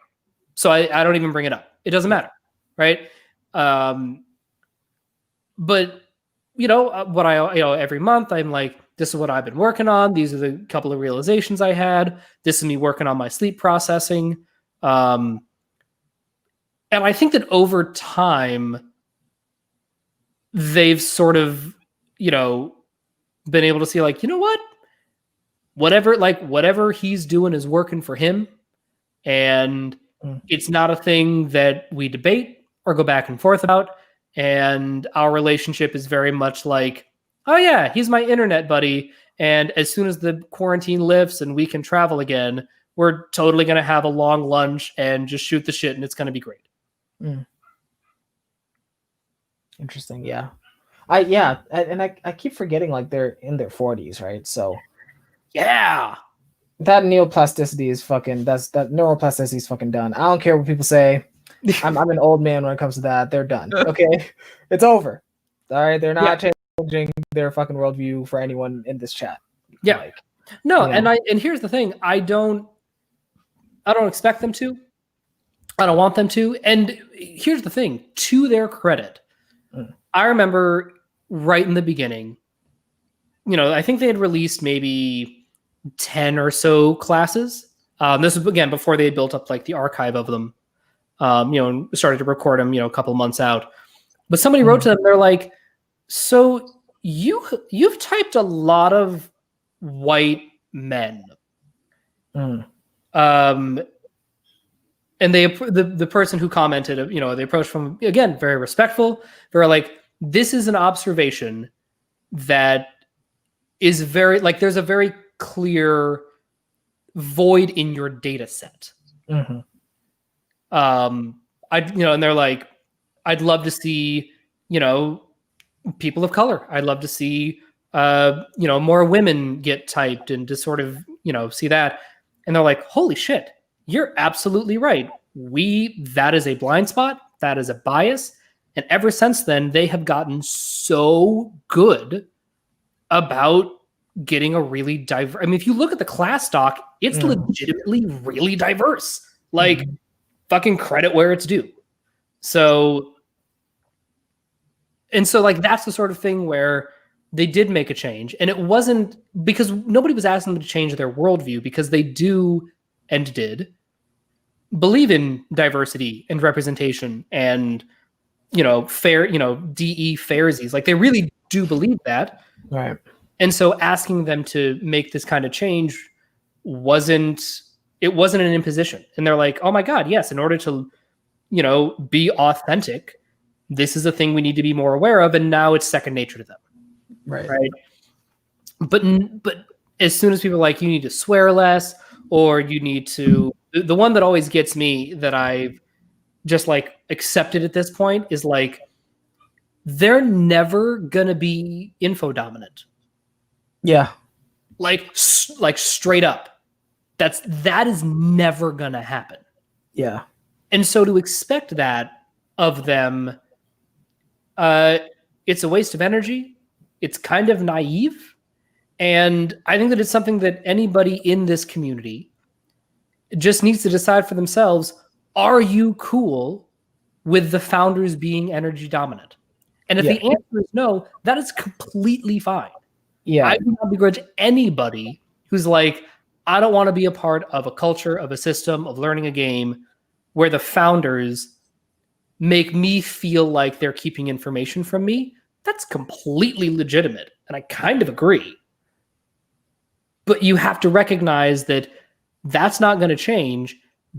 So I don't even bring it up. It doesn't matter. Right. But what every month I'm like, this is what I've been working on. These are the couple of realizations I had. This is me working on my sleep processing. And I think that over time, they've sort of, been able to see like, whatever he's doing is working for him. And it's not a thing that we debate or go back and forth about. And our relationship is very much like, oh yeah, he's my internet buddy. And as soon as the quarantine lifts and we can travel again, we're totally going to have a long lunch and just shoot the shit. And it's going to be great. Interesting. Yeah. I keep forgetting like they're in their 40s, right? So yeah, that neuroplasticity is fucking done. I don't care what people say. I'm an old man when it comes to that. They're done. Okay, it's over. All right, they're not changing their fucking worldview for anyone in this chat. Yeah, and here's the thing: I don't expect them to. I don't want them to. And here's the thing: to their credit, I remember right in the beginning, I think they had released maybe 10 or so classes. This was again before they had built up like the archive of them. And started to record them, a couple months out. But somebody wrote to them, they're like, so you've typed a lot of white men. And the person who commented, they approached from, again, very respectful. They're like, this is an observation that is very, like, there's a very clear void in your data set. And they're like, I'd love to see, people of color. I'd love to see, more women get typed and to sort of, see that. And they're like, holy shit, you're absolutely right. That is a blind spot. That is a bias. And ever since then, they have gotten so good about getting a really diverse. I mean, if you look at the class doc, it's legitimately really diverse. Like, fucking credit where it's due. So like that's the sort of thing where they did make a change, and it wasn't because nobody was asking them to change their worldview, because they do and did believe in diversity and representation and fair, DE fairsies. Like they really do believe that. Right. And so asking them to make this kind of change wasn't an imposition. And they're like, oh my God, yes, in order to, be authentic, this is a thing we need to be more aware of. And now it's second nature to them. Right. But as soon as people are like, you need to swear less, or you need to, the one that always gets me that I've just like accepted at this point is like, they're never going to be info dominant. Yeah. Like straight up. That is never going to happen. Yeah. And so to expect that of them, it's a waste of energy. It's kind of naive. And I think that it's something that anybody in this community just needs to decide for themselves. Are you cool with the founders being energy dominant? And if the answer is no, that is completely fine. Yeah. I do not begrudge anybody who's like, I don't want to be a part of a culture, of a system, of learning a game where the founders make me feel like they're keeping information from me. That's completely legitimate. And I kind of agree. But you have to recognize that that's not going to change.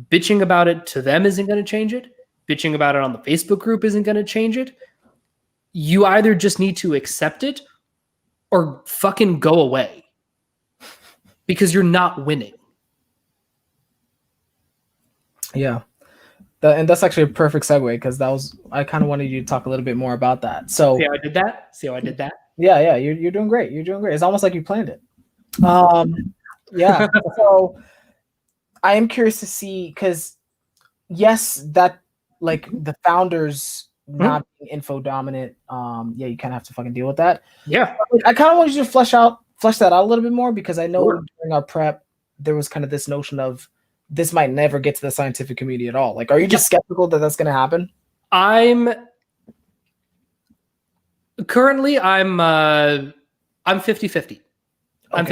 Bitching about it to them isn't going to change it. Bitching about it on the Facebook group isn't going to change it. You either just need to accept it or fucking go away, because you're not winning. Yeah. And that's actually a perfect segue because I kind of wanted you to talk a little bit more about that. So See how I did that? See how I did that? yeah, you're doing great. You're doing great. It's almost like you planned it. Yeah. So I am curious to see because yes, that like the founders not being info dominant. Yeah, you kind of have to fucking deal with that. Yeah. I kind of wanted you to flesh that out a little bit more because I know during our prep there was kind of this notion of this might never get to the scientific community at all. Like, are you just skeptical that that's going to happen? I'm 50-50. Okay. I'm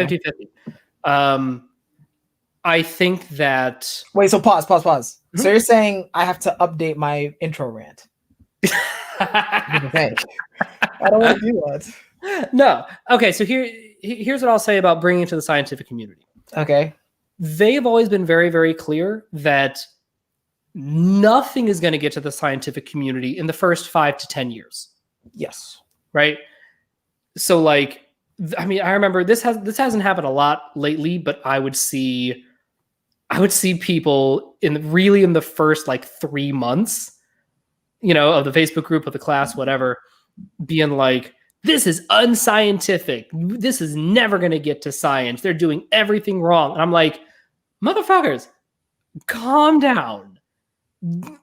50-50. I think that... Wait, so pause. Mm-hmm. So you're saying I have to update my intro rant? I don't want to do that. No. Okay, so here's what I'll say about bringing it to the scientific community. Okay. They've always been very, very clear that nothing is going to get to the scientific community in the first 5 to 10 years. Yes. Right? So, like, I mean, I remember this hasn't happened a lot lately, but I would see people in the first like 3 months, of the Facebook group, of the class, whatever, being like, this is unscientific. This is never going to get to science. They're doing everything wrong. And I'm like, motherfuckers, calm down.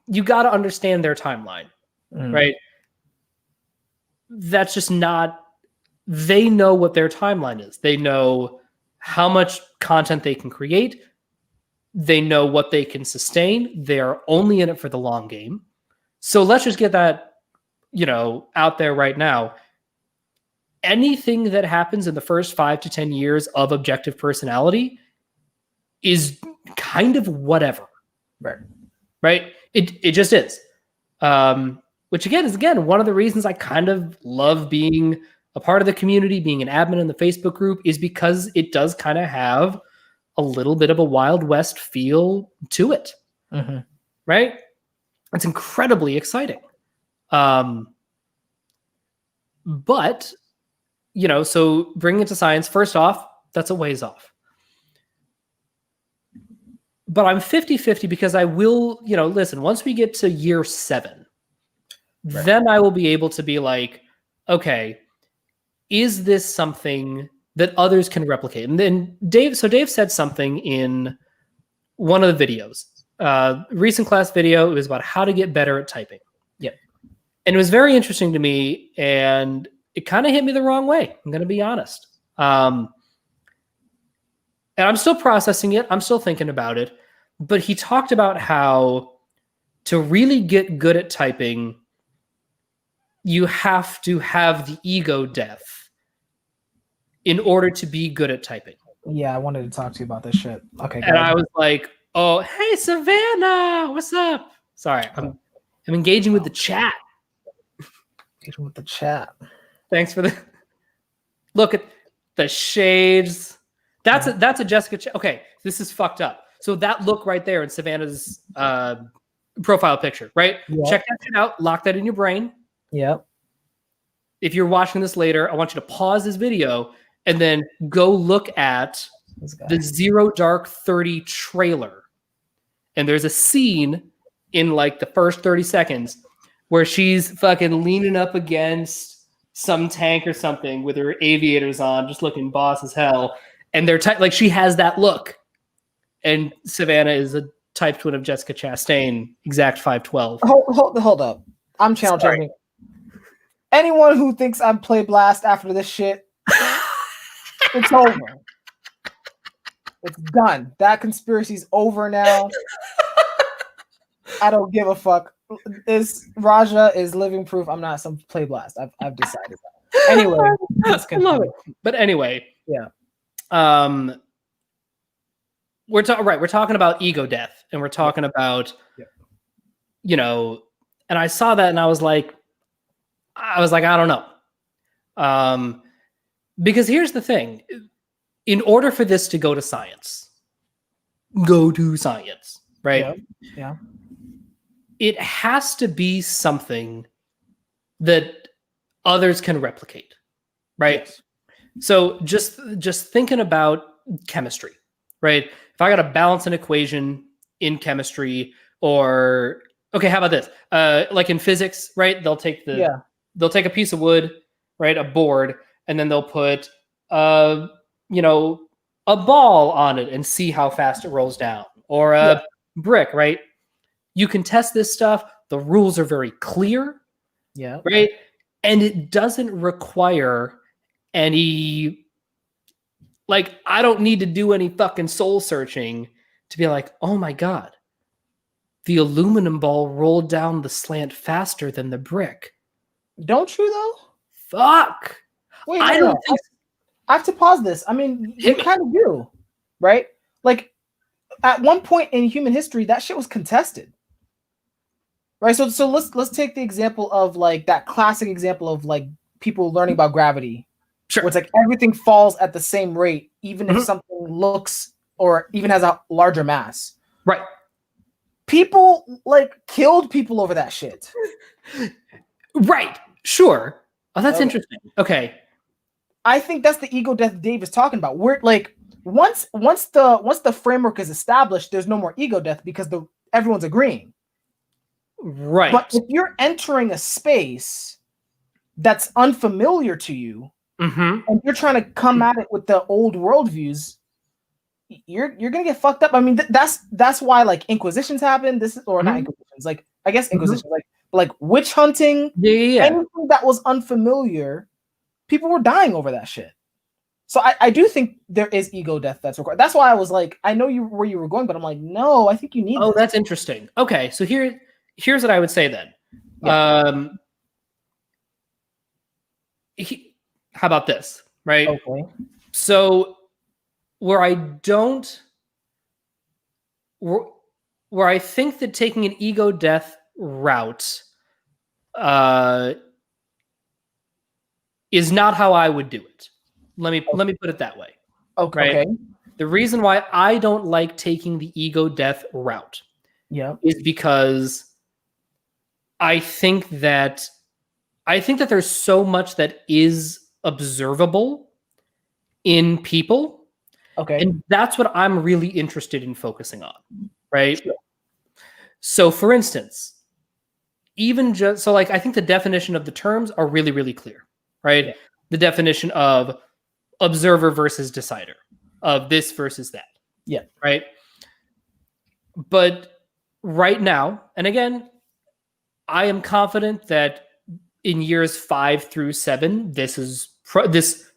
You got to understand their timeline, right? That's just not, they know what their timeline is. They know how much content they can create. They know what they can sustain. They are only in it for the long game. So let's just get that, out there right now. Anything that happens in the first 5 to 10 years of objective personality is kind of whatever. Right? It just is. Which is one of the reasons I kind of love being a part of the community, being an admin in the Facebook group, is because it does kind of have a little bit of a Wild West feel to it. Mm-hmm. Right? It's incredibly exciting. But, so bringing it to science, first off, that's a ways off. But I'm 50-50 because I will, listen, once we get to year 7, then I will be able to be like, okay, is this something that others can replicate? And then Dave said something in one of the videos, recent class video. It was about how to get better at typing. Yep. And it was very interesting to me, and it kind of hit me the wrong way. I'm going to be honest. And I'm still processing it. I'm still thinking about it. But he talked about how to really get good at typing, you have to have the ego death in order to be good at typing. Yeah, I wanted to talk to you about this shit. Okay. And I was like, oh, hey, Savannah, what's up? Sorry, I'm engaging with the chat. Engaging with the chat. Thanks for the look at the shades. That's a Jessica. Okay, this is fucked up. So that look right there in Savannah's profile picture, right? Yep. Check that shit out. Lock that in your brain. Yep. If you're watching this later, I want you to pause this video and then go look at the Zero Dark 30 trailer. And there's a scene in like the first 30 seconds where she's fucking leaning up against some tank or something with her aviators on, just looking boss as hell. And they're like, she has that look. And Savannah is a type twin of Jessica Chastain, exact 5'12". Hold up. I'm channel checking. Anyone who thinks I'm play blast after this shit, it's over. It's done. That conspiracy's over now. I don't give a fuck. Raja is living proof I'm not some play blast. I've decided that. Anyway, I love it. But anyway, yeah. We're talking about ego death, and we're talking about, and I saw that and I was like, I don't know. Because here's the thing. In order for this to go to science, right? Yeah. It has to be something that others can replicate, right? Yes. So just thinking about chemistry, right? If I got to balance an equation in chemistry, or okay, how about this? Like in physics, right? They'll take a piece of wood, right, a board, and then they'll put you know, a ball on it and see how fast it rolls down, or a brick, right? You can test this stuff. The rules are very clear, right? And it doesn't require any, like, I don't need to do any fucking soul searching to be like, oh my God, the aluminum ball rolled down the slant faster than the brick. Don't you though? Fuck. Wait, I don't think I have to pause this. I mean, you kind of do, right? Like at one point in human history, that shit was contested. Right. So let's take the example of like that classic example of like people learning about gravity. Sure. Where it's like everything falls at the same rate, even if something looks or even has a larger mass. Right. People like killed people over that shit. Right. Sure. Oh, that's interesting. Okay. I think that's the ego death Dave is talking about. We're like once the framework is established, there's no more ego death because everyone's agreeing. Right. But if you're entering a space that's unfamiliar to you, and you're trying to come at it with the old worldviews, you're gonna get fucked up. I mean, that's why like inquisitions happen. Not inquisitions, like I guess inquisitions, like witch hunting. Anything that was unfamiliar, people were dying over that shit. So I do think there is ego death that's required. That's why I was like, I know where you were going, but I'm like, no, I think you need. Oh, that's interesting. Okay, so here's what I would say then. Yeah. How about this, right? Okay. So where I think that taking an ego death route is not how I would do it. Let me put it that way. Okay. Right? The reason why I don't like taking the ego death route is because I think that there's so much that is observable in people. Okay. And that's what I'm really interested in focusing on. Right. Sure. So for instance, I think the definition of the terms are really, really clear. Right. Yeah. The definition of observer versus decider, of this versus that. Yeah. Right. But right now, and again, I am confident that in years 5 through 7, I think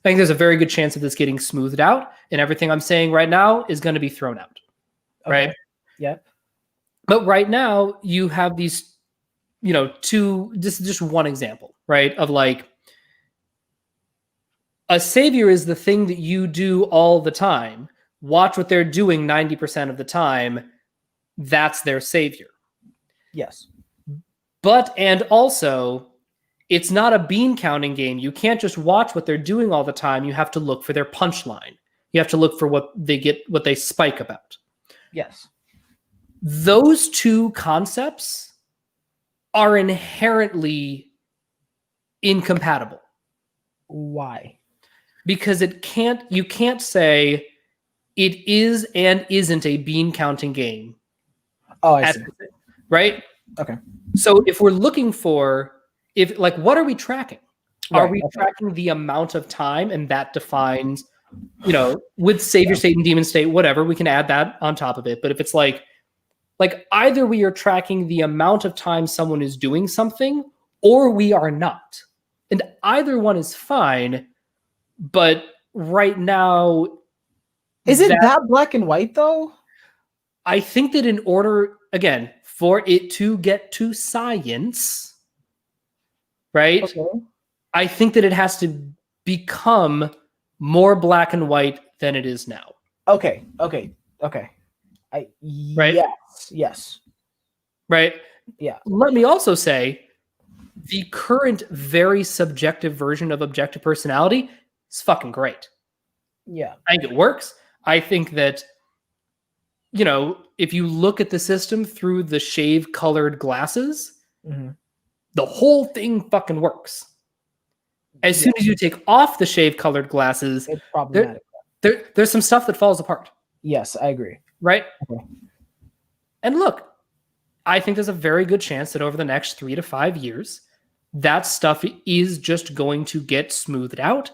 there's a very good chance of this getting smoothed out, and everything I'm saying right now is going to be thrown out. Okay. Right? Yeah. But right now you have these, two, this is just one example, right? Of like, a savior is the thing that you do all the time. Watch what they're doing 90% of the time. That's their savior. Yes. But, and also, it's not a bean counting game. You can't just watch what they're doing all the time. You have to look for their punchline. You have to look for what they spike about. Yes. Those two concepts are inherently incompatible. Why? Because you can't say it is and isn't a bean counting game. Oh, I see. Right? Okay. So if we're looking for, what are we tracking? Are we tracking the amount of time, and that defines, with savior state and demon state, whatever, we can add that on top of it. But if it's like either we are tracking the amount of time someone is doing something, or we are not. And either one is fine, but right now... Is it that black and white, though? I think that in order, again, for it to get to science, right? Okay. I think that it has to become more black and white than it is now. Okay. Right? Yes. Right? Yeah. Let me also say, the current very subjective version of objective personality is fucking great. Yeah. I think it works. I think that, if you look at the system through the shave-colored glasses, the whole thing fucking works. As soon as you take off the shave-colored glasses, it's problematic. There's some stuff that falls apart. Yes, I agree. Right? Okay. And look, I think there's a very good chance that over the next 3 to 5 years, that stuff is just going to get smoothed out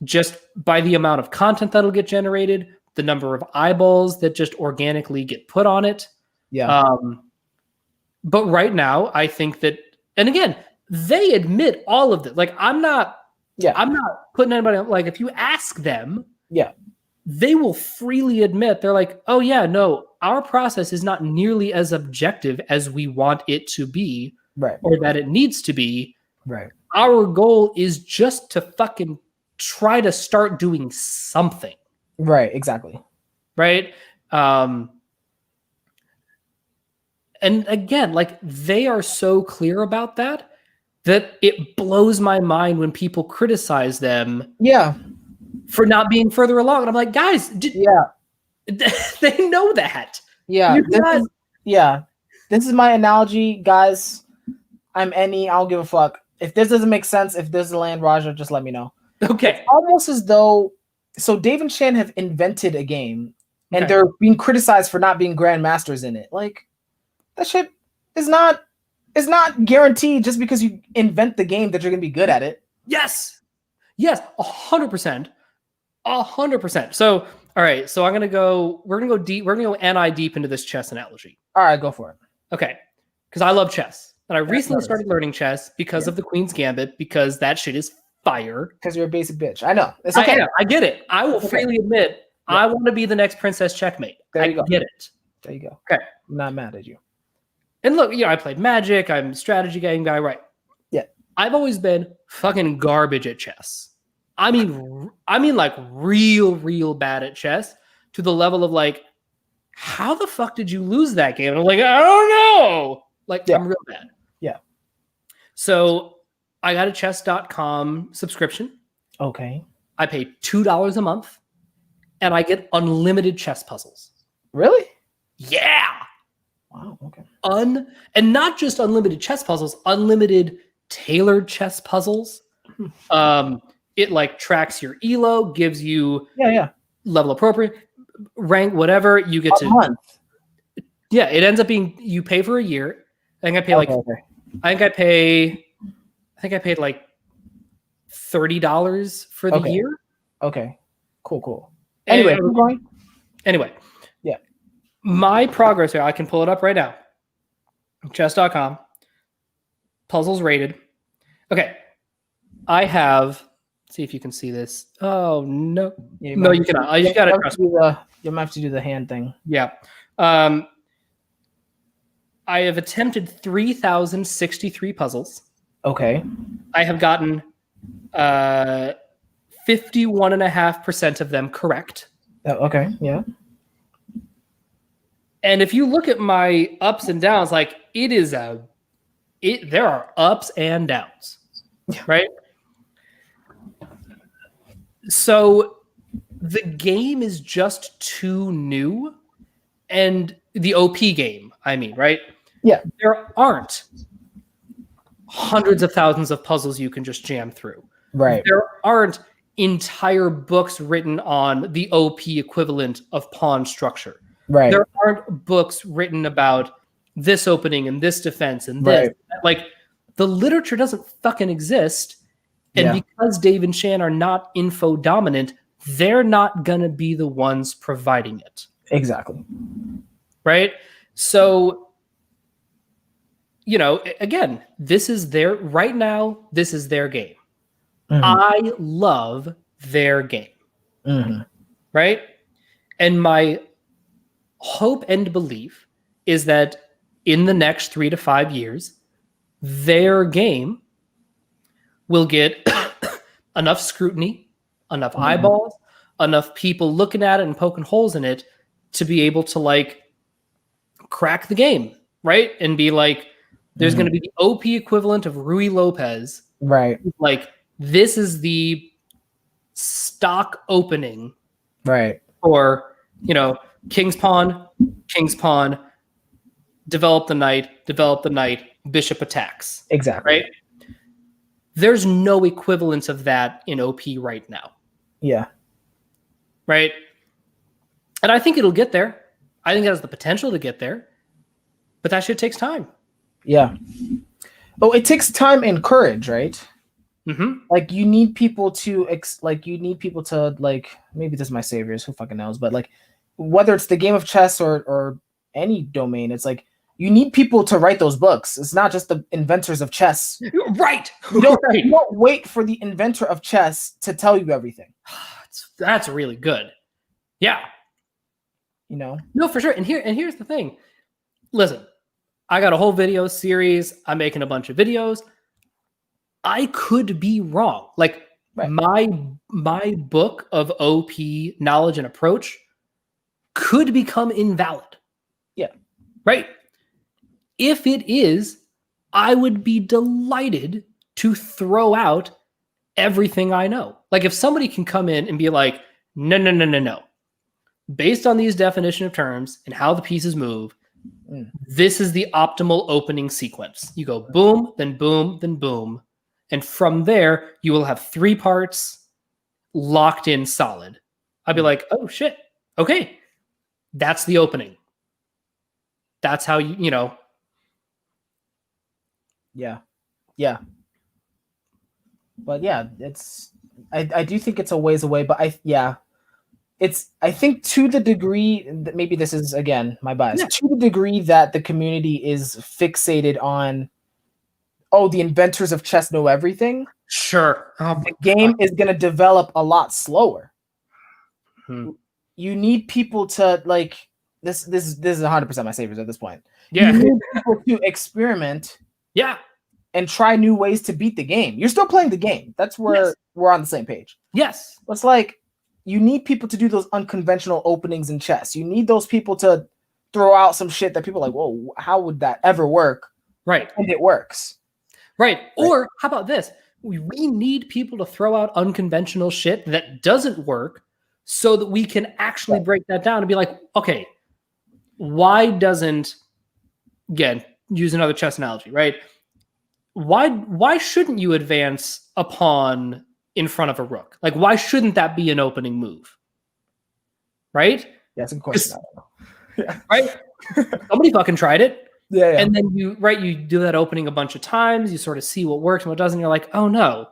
just by the amount of content that'll get generated, the number of eyeballs that just organically get put on it. Yeah. But right now, I think that, and again, they admit all of this. Like, I'm not putting anybody on, like, if you ask them, they will freely admit, they're like, oh yeah, no, our process is not nearly as objective as we want it to be, or that it needs to be. Our goal is just to fucking try to start doing something. Exactly. Right. And again, like, they are so clear about that it blows my mind when people criticize them for not being further along. And I'm like, guys, they know that. This is my analogy, guys. I'm any, I don't give a fuck. If this doesn't make sense, if this is land Raja, just let me know. Okay. It's almost as though, so Dave and Shan have invented a game and they're being criticized for not being grandmasters in it. Like, that shit is not guaranteed just because you invent the game that you're gonna be good at it. Yes, 100%. 100%. So, all right. So we're gonna go deep. We're gonna go NI deep into this chess analogy. All right, go for it. Okay, because I love chess, and I recently started learning chess because of the Queen's Gambit, because that shit is fire. Because you're a basic bitch. I know. It's okay. I get it. I will freely admit I want to be the next Princess Checkmate. There you go. Get it. There you go. Okay. I'm not mad at you. And look, I played Magic. I'm a strategy game guy, right? Yeah. I've always been fucking garbage at chess. I mean, like, real bad at chess, to the level of like, how the fuck did you lose that game? And I'm like, I don't know. Like, I'm real bad. Yeah. So I got a chess.com subscription. Okay. I pay $2 a month and I get unlimited chess puzzles. Really? Yeah. Wow. Okay. And not just unlimited chess puzzles, unlimited tailored chess puzzles. It like tracks your elo, gives you level appropriate, rank, whatever. You get a month. Yeah, it ends up being, you pay for a year. I think I pay I think I paid like $30 for the year. Okay. Cool. Anyway, keep going. Anyway. Yeah. My progress here, I can pull it up right now. Chess.com. Puzzles rated. Okay. I have, see if you can see this. Oh, no. No, you cannot. You got to trust me. You might have to do the hand thing. Yeah. I have attempted 3,063 puzzles. Okay. I have gotten 51.5% of them correct. Okay. Yeah. And if you look at my ups and downs, like, there are ups and downs, right? So the game is just too new, and the OP game, I mean, right? Yeah. There aren't hundreds of thousands of puzzles you can just jam through. Right. There aren't entire books written on the OP equivalent of pawn structure. Right. There aren't books written about this opening and this defense and this. Right. Like, the literature doesn't fucking exist. And because Dave and Shan are not info dominant, they're not going to be the ones providing it. Exactly. Right? So, again, this is their game. Mm-hmm. I love their game. Mm-hmm. Right? And my hope and belief is that in the next 3 to 5 years, their game will get enough scrutiny, enough eyeballs, enough people looking at it and poking holes in it to be able to, like, crack the game, right? And be like, there's going to be the OP equivalent of Rui Lopez. Right. Like, this is the stock opening. Right. Or, King's pawn, develop the knight, bishop attacks. Exactly. Right? There's no equivalence of that in OP right now. Yeah. Right? And I think it'll get there. I think it has the potential to get there. But that shit takes time. Yeah. Oh, it takes time and courage, right? Mm-hmm. Like you need people to maybe this is my saviors, who fucking knows, but like whether it's the game of chess or any domain, it's like you need people to write those books. It's not just the inventors of chess. Right. You don't wait for the inventor of chess to tell you everything. That's really good. Yeah. You know? No, for sure. And here's the thing. Listen, I got a whole video series. I'm making a bunch of videos. I could be wrong. Like right. my book of OP knowledge and approach could become invalid. Yeah. Right? If it is, I would be delighted to throw out everything I know. Like if somebody can come in and be like, no. Based on these definition of terms and how the pieces move, this is the optimal opening sequence. You go boom, then boom, then boom. And from there, you will have 3 parts locked in solid. I'd be like, oh shit. Okay. That's the opening. That's how you know. Yeah. Yeah. But yeah, I do think it's a ways away, but I think to the degree that maybe this is again my bias, to the degree that the community is fixated on, the inventors of chess know everything. Sure. The game is going to develop a lot slower. You need people to like this is 100% my saviors at this point. Yeah. You need people to experiment. Yeah. And try new ways to beat the game. You're still playing the game. That's where we're on the same page. Yes. It's like you need people to do those unconventional openings in chess. You need those people to throw out some shit that people are like, whoa, how would that ever work? Right. And it works. Right. Or how about this? We need people to throw out unconventional shit that doesn't work so that we can actually break that down and be like, okay, why doesn't, again, use another chess analogy, right? Why shouldn't you advance a pawn in front of a rook? Like, why shouldn't that be an opening move? Right? Yeah, that's a good question. Yeah. Right? Somebody fucking tried it. Yeah. And then you do that opening a bunch of times. You sort of see what works and what doesn't. You're like, oh no,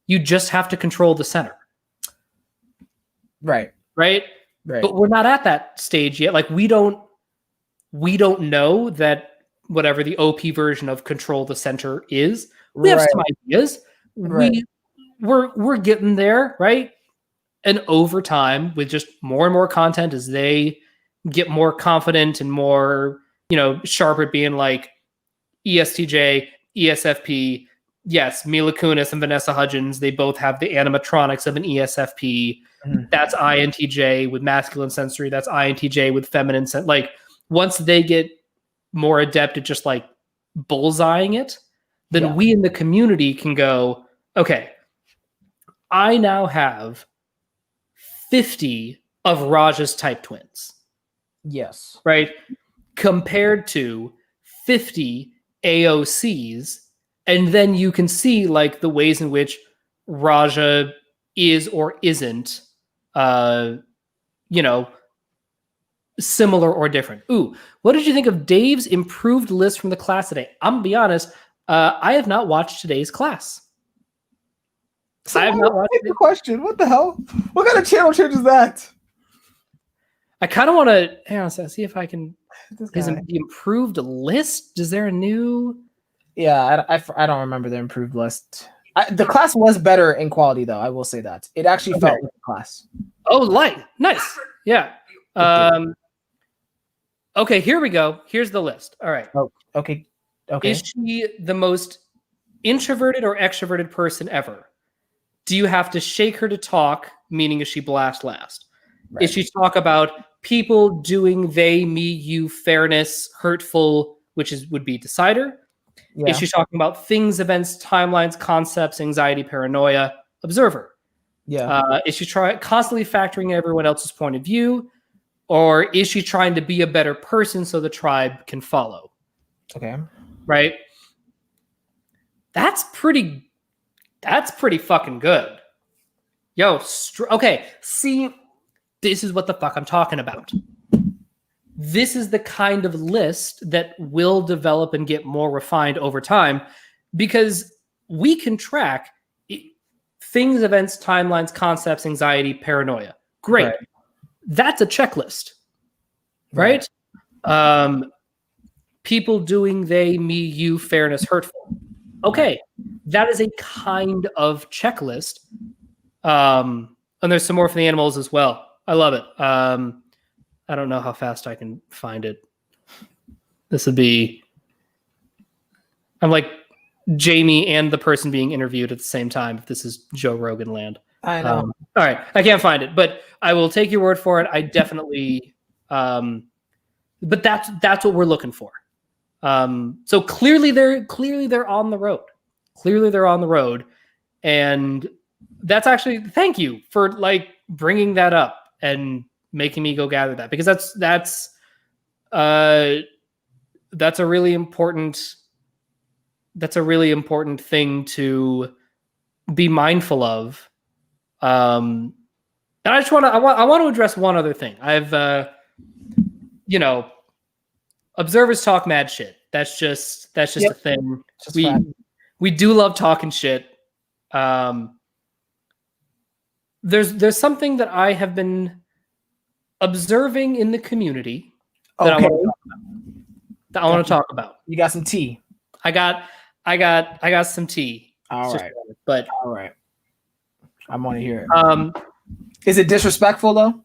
you just have to control the center. Right. But we're not at that stage yet. Like we don't know that whatever the OP version of control the center is. We have some ideas. We're getting there, right? And over time, with just more and more content as they get more confident and more, sharp at being like ESTJ, ESFP. Yes, Mila Kunis and Vanessa Hudgens, they both have the animatronics of an ESFP. That's INTJ with masculine sensory. That's INTJ with feminine sensory. Like once they get more adept at just like bullseyeing it, then we in the community can go, okay, I now have 50 of Raja's type twins. Yes. Right? Compared to 50 AOCs. And then you can see like the ways in which Raja is or isn't, similar or different. Ooh, what did you think of Dave's improved list from the class today? I'm gonna be honest, I have not watched today's class. So I have not watched the question. What the hell? What kind of channel change is that? I kind of want to hang on a second, see if I can. Is the improved list? Is there a new? Yeah, I don't remember the improved list. The class was better in quality, though. I will say that it actually felt like a class. Oh, light, nice, yeah. Okay, here we go. Here's the list. All right. Oh, okay. Is she the most introverted or extroverted person ever? Do you have to shake her to talk? Meaning, is she blast last? Right. Is she talk about people doing they, me, you, fairness, hurtful, which would be decider? Yeah. Is she talking about things, events, timelines, concepts, anxiety, paranoia, observer? Yeah. Is she constantly factoring in everyone else's point of view? Or is she trying to be a better person so the tribe can follow? Okay. Right? That's pretty fucking good. Yo, okay. See, this is what the fuck I'm talking about. this is the kind of list that will develop and get more refined over time, because we can track things, events, timelines, concepts, anxiety, paranoia. Great. Right. That's a checklist, right? People doing they, me, you, fairness, hurtful. Okay, that is a kind of checklist. And there's some more for the animals as well. I love it. I don't know how fast I can find it. This would be, I'm like Jamie and the person being interviewed at the same time, if this is Joe Rogan land. I know. All right, I can't find it, but I will take your word for it. I definitely, but that's what we're looking for. So clearly they're on the road. Clearly they're on the road, and that's actually, thank you for like bringing that up and making me go gather that, because that's a really important thing to be mindful of. And I want to address one other thing. I've observers talk mad shit. That's just a thing. We do love talking shit. There's something that I have been observing in the community that I want to talk about. You got some tea. I got some tea. All right. I want to hear it. Is it disrespectful though?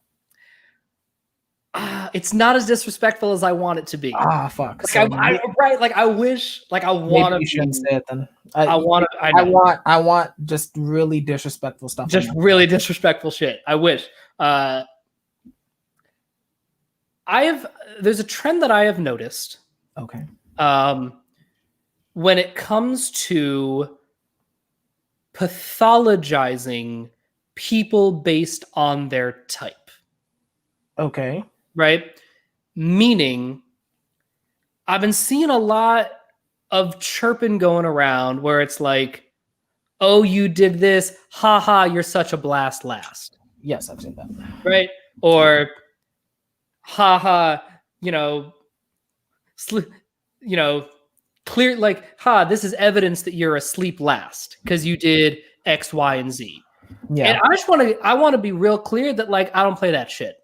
It's not as disrespectful as I want it to be. Fuck. Like I wish. Like I want to. You shouldn't say it then. I want just really disrespectful stuff. Just really disrespectful shit. I wish. There's a trend that I have noticed. Okay. When it comes to pathologizing people based on their type. Okay. Right? Meaning, I've been seeing a lot of chirping going around where it's like, oh, you did this, haha, you're such a blast last. Yes, I've seen that. Right? Or, haha, clear, like, this is evidence that you're asleep last because you did X, Y, and Z. Yeah. And I want to be real clear that, like, I don't play that shit.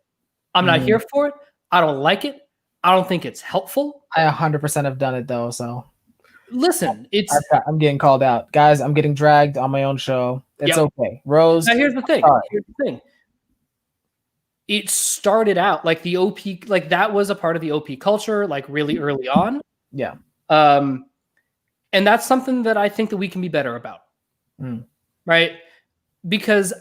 I'm not here for it. I don't like it. I don't think it's helpful. I 100% have done it though. So listen, I'm getting called out, guys. I'm getting dragged on my own show. It's okay. Rose. Now here's the thing. It started out like the OP, like that was a part of the OP culture, like really early on. Yeah. And that's something that I think that we can be better about. Right? Because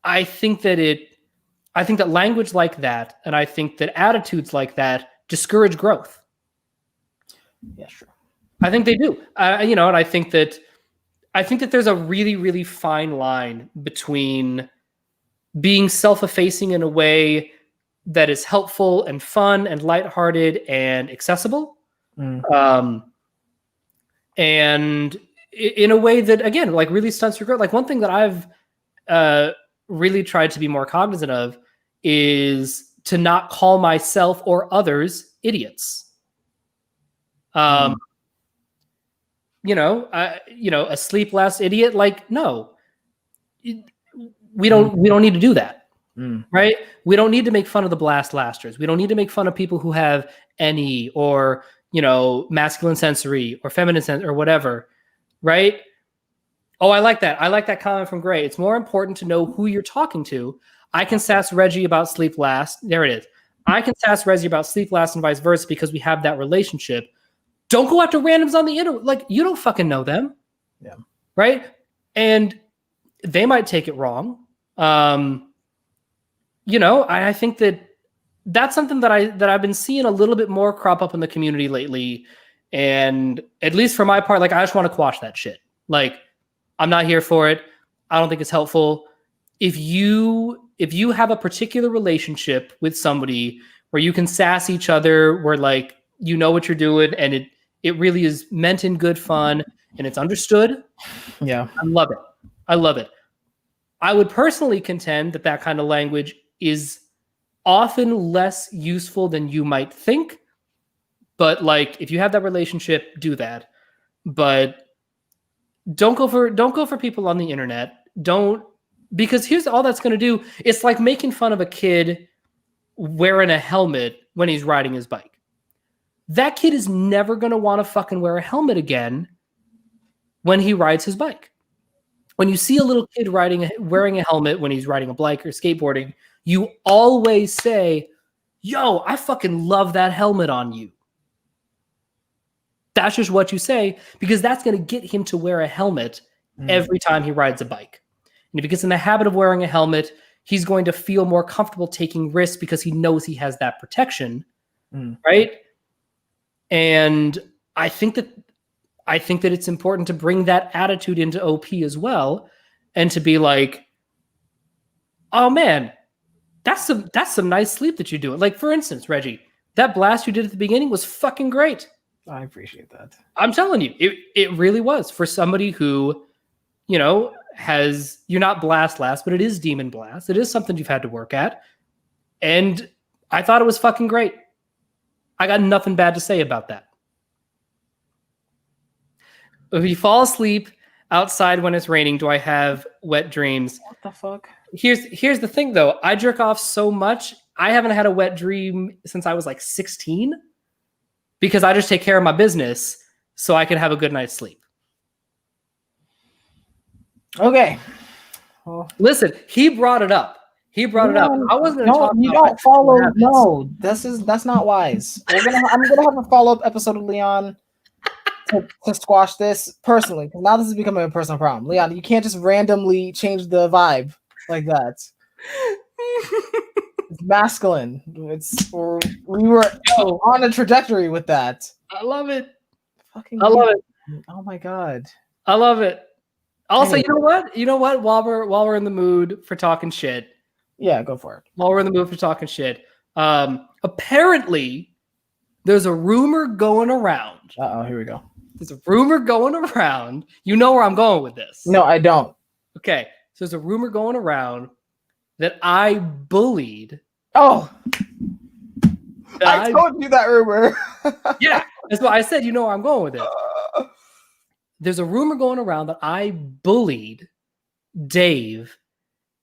I think that language like that, and I think that attitudes like that discourage growth. Yeah, sure. I think they do. And I think that there's a really, really fine line between being self-effacing in a way that is helpful and fun and lighthearted and accessible. And in a way that, again, like really stunts your growth. Like one thing that I've really tried to be more cognizant of is to not call myself or others idiots. A sleep last idiot. Like, no, we don't need to do that. Right? We don't need to make fun of the blast lasters. We don't need to make fun of people who have any or, masculine sensory or feminine sense or whatever. Right? Oh, I like that. I like that comment from Gray. It's more important to know who you're talking to. I can sass Reggie about sleep last. There it is. I can sass Reggie about sleep last and vice versa because we have that relationship. Don't go after randoms on the internet. Like, you don't fucking know them. Yeah. Right? And they might take it wrong. I think that's something that I've been seeing a little bit more crop up in the community lately. And at least for my part, like, I just want to quash that shit. Like, I'm not here for it. I don't think it's helpful. If you have a particular relationship with somebody where you can sass each other, where like you know what you're doing, and it really is meant in good fun and it's understood. Yeah, I love it. I would personally contend that kind of language is often less useful than you might think. But like, if you have that relationship, do that. But don't go for people on the internet. Don't, because here's all that's going to do. It's like making fun of a kid wearing a helmet when he's riding his bike. That kid is never going to want to fucking wear a helmet again when he rides his bike. When you see a little kid wearing a helmet when he's riding a bike or skateboarding, you always say, yo, I fucking love that helmet on you. That's just what you say, because that's going to get him to wear a helmet every time he rides a bike. And if he gets in the habit of wearing a helmet, he's going to feel more comfortable taking risks because he knows he has that protection, right? And I think that it's important to bring that attitude into OP as well, and to be like, oh man, that's some nice sleep that you're doing. Like, for instance, Reggie, that blast you did at the beginning was fucking great. I appreciate that. I'm telling you, it really was, for somebody who, you're not blast last, but it is demon blast. It is something you've had to work at. And I thought it was fucking great. I got nothing bad to say about that. If you fall asleep outside when it's raining, do I have wet dreams? What the fuck? Here's the thing, though. I jerk off so much. I haven't had a wet dream since I was like 16, because I just take care of my business so I can have a good night's sleep. Okay. Well, listen, he brought it up. I wasn't going to talk about you don't follow. No, that's not wise. I'm gonna have a follow-up episode of Leon to squash this personally, because now this is becoming a personal problem. Leon, you can't just randomly change the vibe like that. It's masculine. We were on a trajectory with that. I love it. I love it. Oh my god. I love it. Also, Anyway. you know what? While we're in the mood for talking shit. Yeah, go for it. While we're in the mood for talking shit. Apparently there's a rumor going around. Uh-oh, here we go. There's a rumor going around. You know where I'm going with this. No, I don't. Okay. So there's a rumor going around that I bullied. Oh, I told you that rumor. Yeah, that's what I said. You know where I'm going with it. There's a rumor going around that I bullied Dave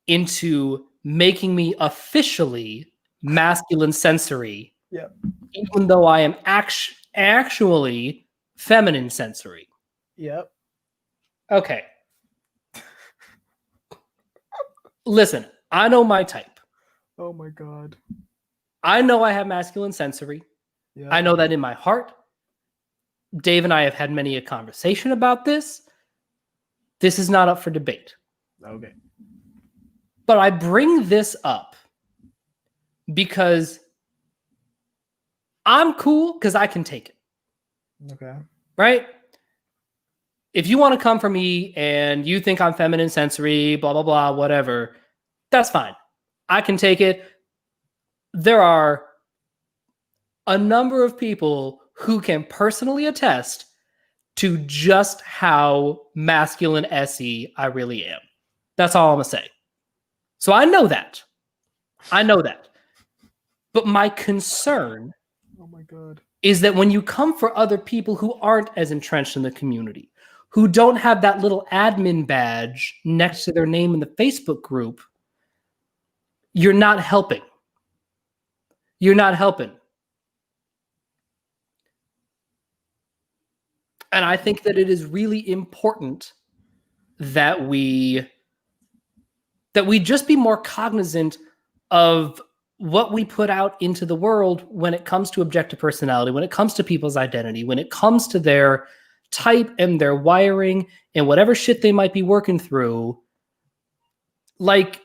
into making me officially masculine sensory. Yeah. Even though I am actually feminine sensory. Yep. Okay. Listen, I know my type. Oh my god. I know I have masculine sensory. Yeah. I know that in my heart. Dave and I have had many a conversation about this. This is not up for debate. Okay. But I bring this up because I'm cool, because I can take it. Okay. Right? If you want to come for me and you think I'm feminine sensory, blah, blah, blah, whatever, that's fine. I can take it. There are a number of people who can personally attest to just how masculine SE I really am. That's all I'm going to say. So I know that. But my concern is that when you come for other people who aren't as entrenched in the community, who don't have that little admin badge next to their name in the Facebook group, you're not helping. You're not helping. And I think that it is really important that we just be more cognizant of what we put out into the world when it comes to objective personality, when it comes to people's identity, when it comes to their type and their wiring and whatever shit they might be working through. Like,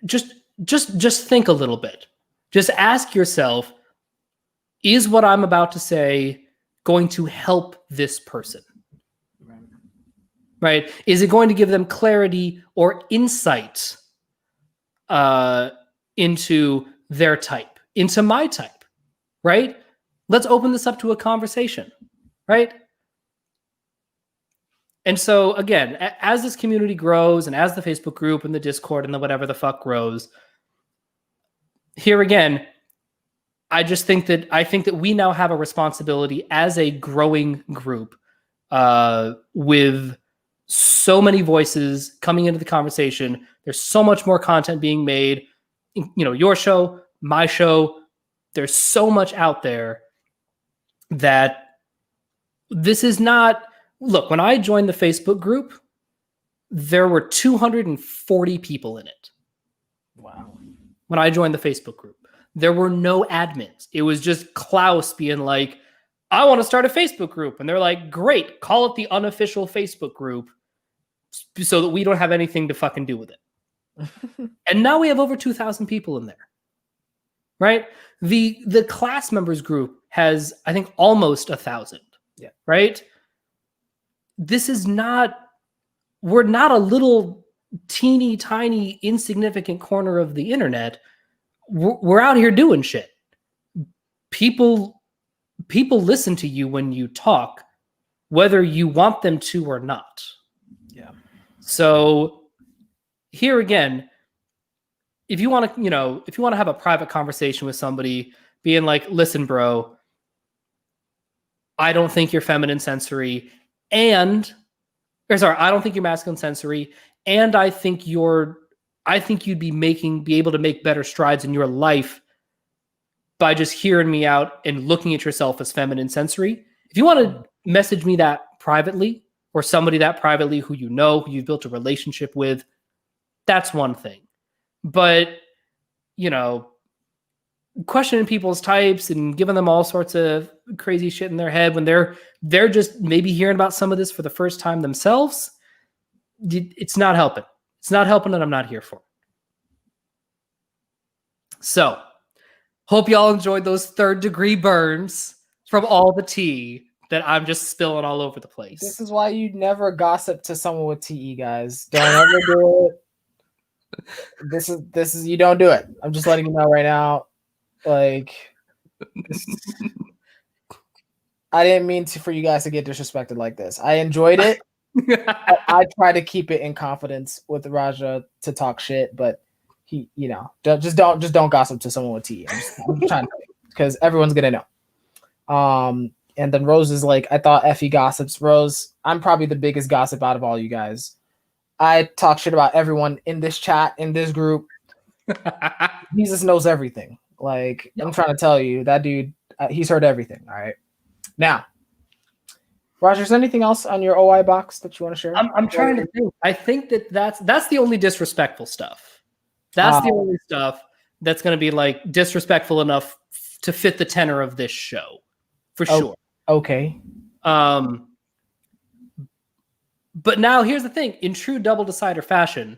just think a little bit. Just ask yourself, is what I'm about to say going to help this person? Right? Is it going to give them clarity or insight into their type, into my type? Right? Let's open this up to a conversation. Right? And so, again, as this community grows and as the Facebook group and the Discord and the whatever the fuck grows, here again, I think that we now have a responsibility as a growing group with so many voices coming into the conversation. There's so much more content being made. Your show, my show. There's so much out there that this is not. Look, when I joined the Facebook group, there were 240 people in it. Wow. When I joined the Facebook group, there were no admins. It was just Klaus being like, I want to start a Facebook group. And they're like, great, call it the unofficial Facebook group so that we don't have anything to fucking do with it. And now we have over 2,000 people in there, right? The class members group has, I think, almost 1,000. Yeah. Right? This is not, we're not a little teeny tiny insignificant corner of the internet. We're out here doing shit. People listen to you when you talk, whether you want them to or not. Yeah. So here again, if you want to have a private conversation with somebody, being like, listen, bro, I don't think you're feminine sensory, I don't think you're masculine sensory, and I think you'd be able to make better strides in your life by just hearing me out and looking at yourself as feminine sensory. If you want to message me that privately, or somebody that privately who who you've built a relationship with, that's one thing. But, questioning people's types and giving them all sorts of crazy shit in their head when they're just maybe hearing about some of this for the first time themselves, it's not helping. It's not helping, and I'm not here for it. So, hope y'all enjoyed those third-degree burns from all the tea that I'm just spilling all over the place. This is why you never gossip to someone with TE, guys. Don't ever do it. This is you don't do it. I'm just letting you know right now. Like, I didn't mean for you guys to get disrespected like this. I enjoyed it. I try to keep it in confidence with Raja to talk shit, but he, just don't gossip to someone with TE. I'm trying to, because everyone's gonna know. And then Rose is like, I thought Effie gossips. Rose, I'm probably the biggest gossip out of all you guys. I talk shit about everyone in this chat, in this group. Jesus knows everything. Like, I'm trying to tell you, that dude, he's heard everything. All right. Now, Roger, is there anything else on your OI box that you want to share? I'm trying to think. I think that's the only disrespectful stuff. That's the only stuff that's going to be like disrespectful enough to fit the tenor of this show, for sure. Okay. But now here's the thing: in true double decider fashion,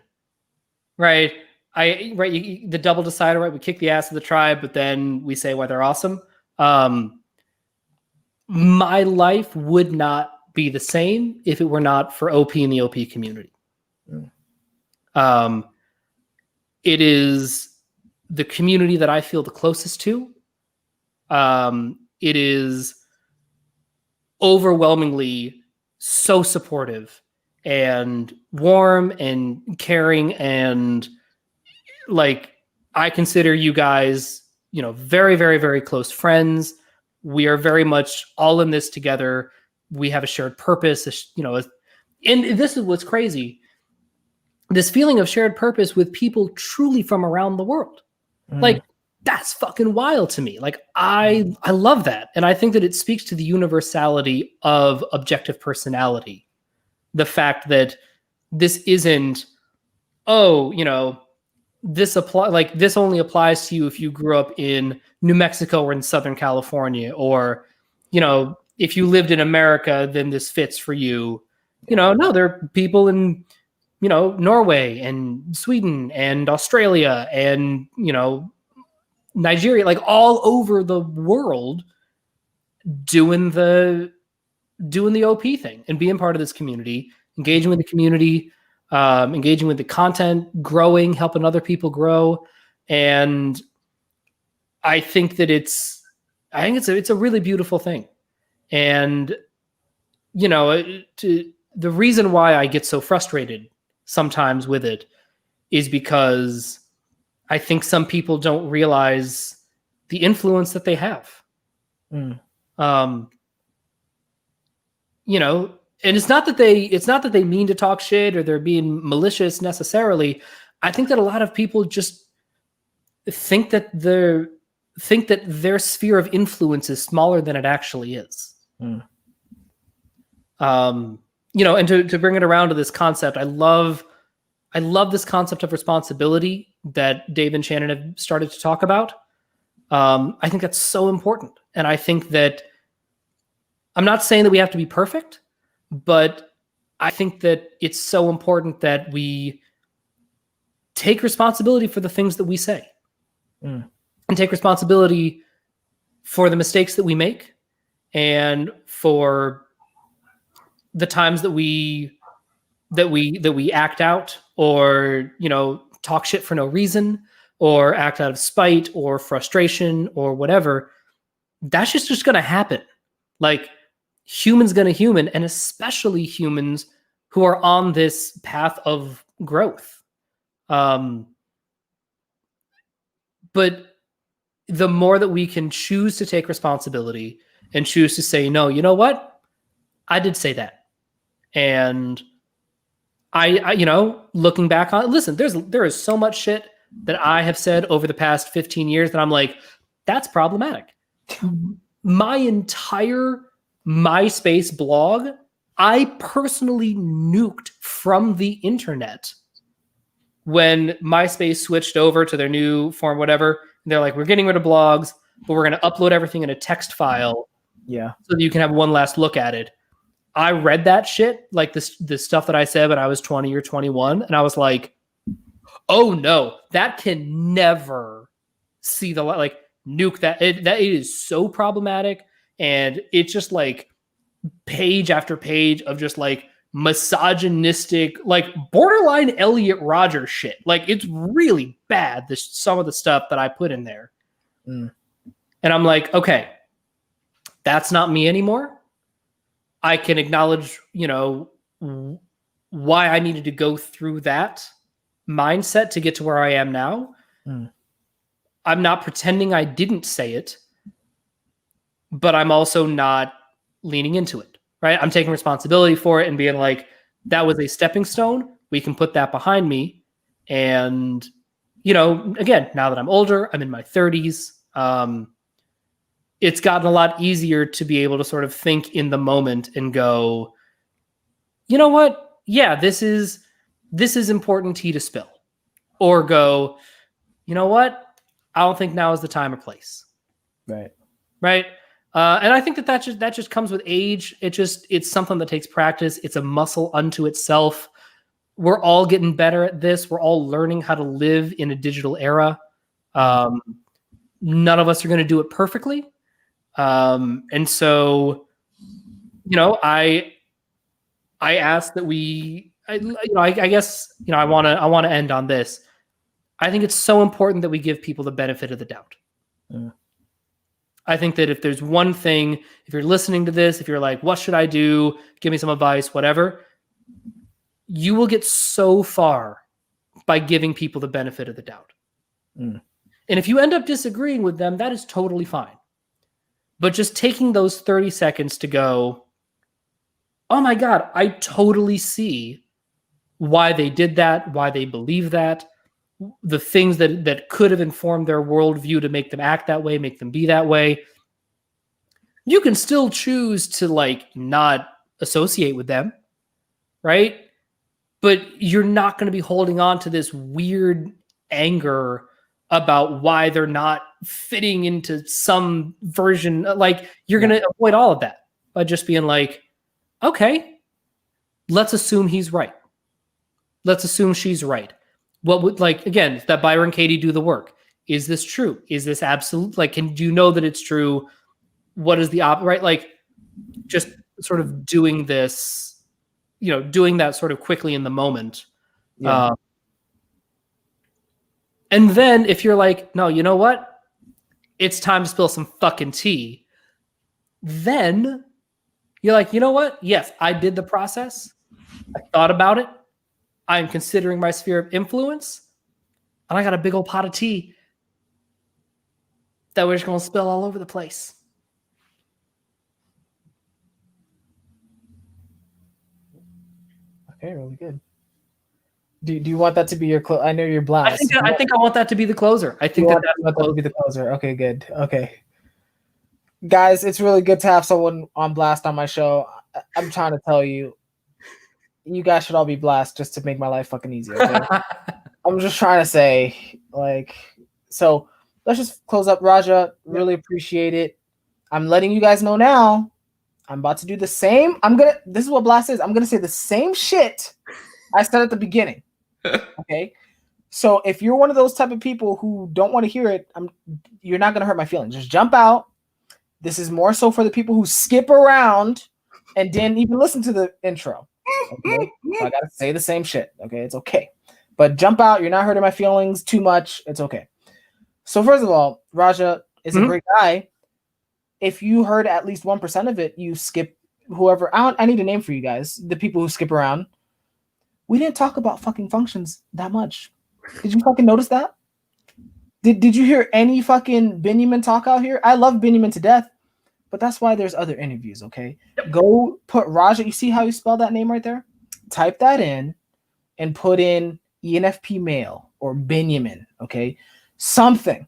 right? The double decider, right? We kick the ass of the tribe, but then we say why they're awesome. My life would not be the same if it were not for OP and the OP community. It is the community that I feel the closest to. It is overwhelmingly so supportive and warm and caring, and like, I consider you guys, very, very, very close friends. We are very much all in this together. We have a shared purpose, and this is what's crazy. This feeling of shared purpose with people truly from around the world. Like, that's fucking wild to me. Like, I love that. And I think that it speaks to the universality of objective personality. The fact that this isn't, this only applies to you if you grew up in New Mexico or in Southern California, or, if you lived in America, then this fits for you. No, there are people in, Norway and Sweden and Australia and, Nigeria, like all over the world doing the OP thing and being part of this community, engaging with the community, engaging with the content, growing, helping other people grow. And I think that it's a really beautiful thing. And, the reason why I get so frustrated sometimes with it is because I think some people don't realize the influence that they have. You know, and it's not that they mean to talk shit or they're being malicious necessarily. I think that a lot of people just think that their sphere of influence is smaller than it actually is. You know, and to bring it around to this concept, I love this concept of responsibility that Dave and Shannon have started to talk about. I think that's so important. And I think that I'm not saying that we have to be perfect, but I think that it's so important that we take responsibility for the things that we say and take responsibility for the mistakes that we make and for the times that we act out or, you know, talk shit for no reason or act out of spite or frustration or whatever. That's just going to happen. Like, humans going to human, and especially humans who are on this path of growth. But the more that we can choose to take responsibility and choose to say, no, you know what? I did say that. And I you know, looking back on it, listen, there is so much shit that I have said over the past 15 years that I'm like, that's problematic. My entire MySpace blog, I personally nuked from the internet when MySpace switched over to their new form, whatever. They're like, we're getting rid of blogs, but we're going to upload everything in a text file. Yeah. So that you can have one last look at it. I read that shit, like this stuff that I said when I was 20 or 21, and I was like, oh no, that can never see the light. Like, nuke that. It is so problematic. And it's just like page after page of just like misogynistic, like borderline Elliot Rodgers shit. Like, it's really bad, some of the stuff that I put in there. And I'm like, okay, that's not me anymore. I can acknowledge, you know, why I needed to go through that mindset to get to where I am now. I'm not pretending I didn't say it, but I'm also not leaning into it, right? I'm taking responsibility for it and being like, that was a stepping stone. We can put that behind me. And, you know, again, now that I'm older, I'm in my 30s. It's gotten a lot easier to be able to sort of think in the moment and go, you know what? Yeah, this is important tea to spill. Or go, you know what? I don't think now is the time or place. Right. And I think that just comes with age. It's something that takes practice. It's a muscle unto itself. We're all getting better at this. We're all learning how to live in a digital era. None of us are going to do it perfectly. And so, you know, I ask that I guess, you know, I want to end on this. I think it's so important that we give people the benefit of the doubt. I think that if there's one thing, if you're listening to this, if you're like, what should I do? Give me some advice, whatever. You will get so far by giving people the benefit of the doubt. And if you end up disagreeing with them, that is totally fine. But just taking those 30 seconds to go, oh my God, I totally see why they did that, why they believe that, the things that could have informed their worldview to make them act that way, make them be that way. You can still choose to like not associate with them, right? But you're not going to be holding on to this weird anger about why they're not fitting into some version. Like, you're going to avoid all of that by just being like, okay, let's assume he's right. Let's assume she's right. What would, like, again, that Byron Katie do the work? Is this true? Is this absolute? Like, do you know that it's true? What is the right? Like, just sort of doing this, you know, doing that sort of quickly in the moment. Yeah. And then if you're like, no, you know what? It's time to spill some fucking tea. Then you're like, you know what? Yes, I did the process. I thought about it. I'm considering my sphere of influence. And I got a big old pot of tea that we're just going to spill all over the place. Okay, really good. Do you want that to be your I know you're blast. I think I want that to be the closer. I think want that to be the closer. Okay, good. Okay. Guys, it's really good to have someone on blast on my show. I'm trying to tell you, you guys should all be blast just to make my life fucking easier. Okay? I'm just trying to say, like, so let's just close up. Raja, really appreciate it. I'm letting you guys know now. I'm about to do the same. This is what blast is. I'm gonna say the same shit I said at the beginning. Okay. So if you're one of those type of people who don't want to hear it, you're not gonna hurt my feelings. Just jump out. This is more so for the people who skip around and didn't even listen to the intro. Okay, so I gotta say the same shit. Okay, it's okay. But jump out. You're not hurting my feelings too much. It's okay. So first of all, Raja is a great guy. If you heard at least 1% of it, you skip whoever. I need a name for you guys. The people who skip around. We didn't talk about fucking functions that much. Did you fucking notice that? Did you hear any fucking Benjamin talk out here? I love Benjamin to death, but that's why there's other interviews, okay? Yep. Go put Raja. You see how you spell that name right there? Type that in and put in ENFP male or Benjamin, okay? Something.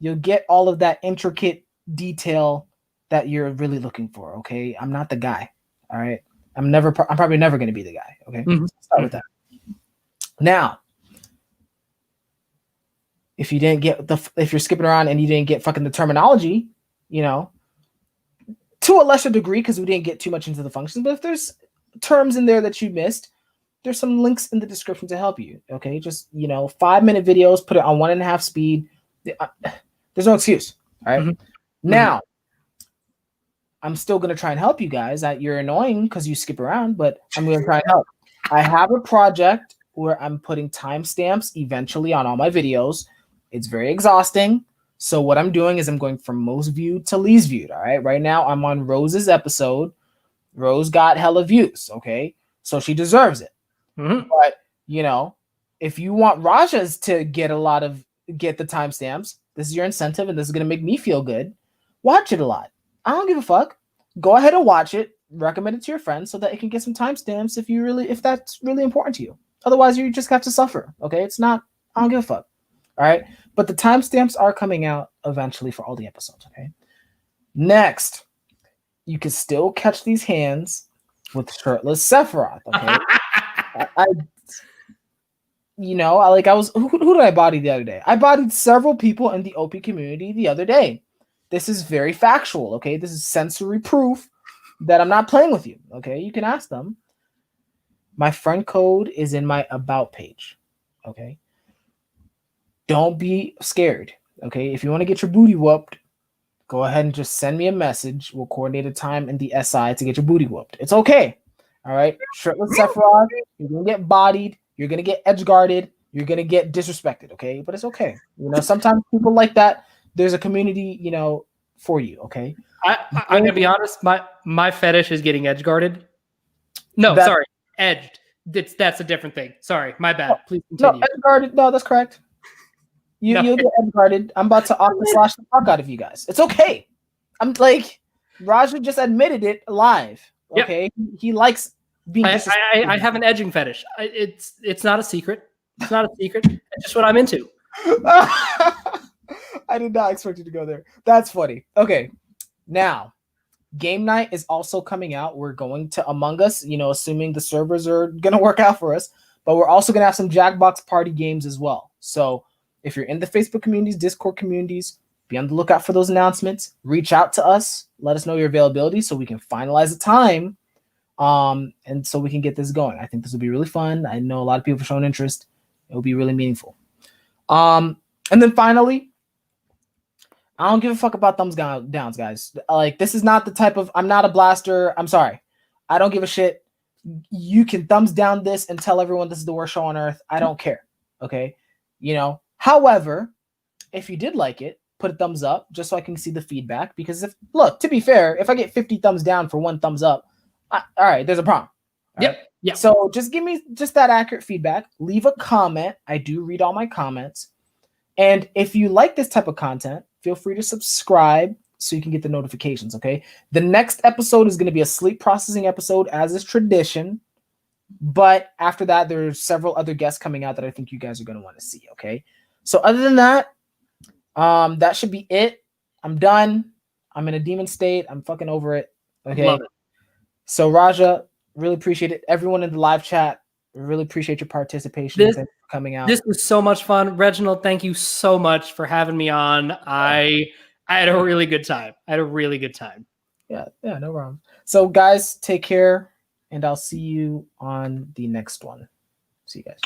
You'll get all of that intricate detail that you're really looking for, okay? I'm not the guy, all right? I'm probably never going to be the guy, okay? Start with that. Now, if you didn't get if you're skipping around and you didn't get fucking the terminology, you know, to a lesser degree because we didn't get too much into the functions, but if there's terms in there that you missed, there's some links in the description to help you, okay? Just, 5-minute videos, put it on 1.5 speed. There's no excuse, all right? Now, I'm still going to try and help you guys. You're annoying because you skip around, but I'm going to try and help. I have a project where I'm putting timestamps eventually on all my videos. It's very exhausting. So what I'm doing is I'm going from most viewed to least viewed, all right? Right now, I'm on Rose's episode. Rose got hella views, okay? So she deserves it. But, if you want Raja's to get the timestamps, this is your incentive, and this is going to make me feel good. Watch it a lot. I don't give a fuck. Go ahead and watch it. Recommend it to your friends so that it can get some timestamps if that's really important to you. Otherwise, you just have to suffer. Okay, it's not. I don't give a fuck. All right, but the timestamps are coming out eventually for all the episodes. Okay. Next, you can still catch these hands with shirtless Sephiroth. Okay. Who did I body the other day? I bodied several people in the OP community the other day. This is very factual, okay? This is sensory proof that I'm not playing with you, okay? You can ask them. My friend code is in my about page, okay? Don't be scared, okay? If you want to get your booty whooped, go ahead and just send me a message. We'll coordinate a time in the SI to get your booty whooped. It's okay, all right? Shirtless Sephiroth, you're going to get bodied. You're going to get edge guarded. You're going to get disrespected, okay? But it's okay. Sometimes people like that. There's a community, for you, okay? I'm going to be honest. My fetish is getting edge guarded. No, sorry. Edged. That's a different thing. Sorry. My bad. Please continue. No, edge guarded. No, that's correct. You'll get edge guarded. I'm about to slash the fuck out of you guys. It's okay. I'm like, Raja just admitted it live, okay? Yep. He likes being disrespected. I have an edging fetish. It's not a secret. It's not a secret. It's just what I'm into. I did not expect you to go there. That's funny. Okay. Now, game night is also coming out. We're going to Among Us, assuming the servers are going to work out for us. But we're also going to have some Jackbox party games as well. So if you're in the Facebook communities, Discord communities, be on the lookout for those announcements. Reach out to us. Let us know your availability so we can finalize the time. And so we can get this going. I think this will be really fun. I know a lot of people have shown interest. It will be really meaningful. And then finally, I don't give a fuck about thumbs downs, guys. Like, this is not the type of, I'm not a blaster. I'm sorry. I don't give a shit. You can thumbs down this and tell everyone this is the worst show on earth. I don't care. Okay. However, if you did like it, put a thumbs up just so I can see the feedback. Because to be fair, if I get 50 thumbs down for 1 thumbs up, all right, there's a problem. Yep. Right? So just give me just that accurate feedback. Leave a comment. I do read all my comments. And if you like this type of content, feel free to subscribe so you can get the notifications, okay? The next episode is going to be a sleep processing episode, as is tradition. But after that, there's several other guests coming out that I think you guys are going to want to see, okay? So other than that, that should be it. I'm done. I'm in a demon state. I'm fucking over it, okay? Love it. So Raja, really appreciate it. Everyone in the live chat, really appreciate your participation. Thanks for coming out. This was so much fun. Reginald, thank you so much for having me on. I had a really good time. Yeah, no problem. So guys, take care, and I'll see you on the next one. See you guys.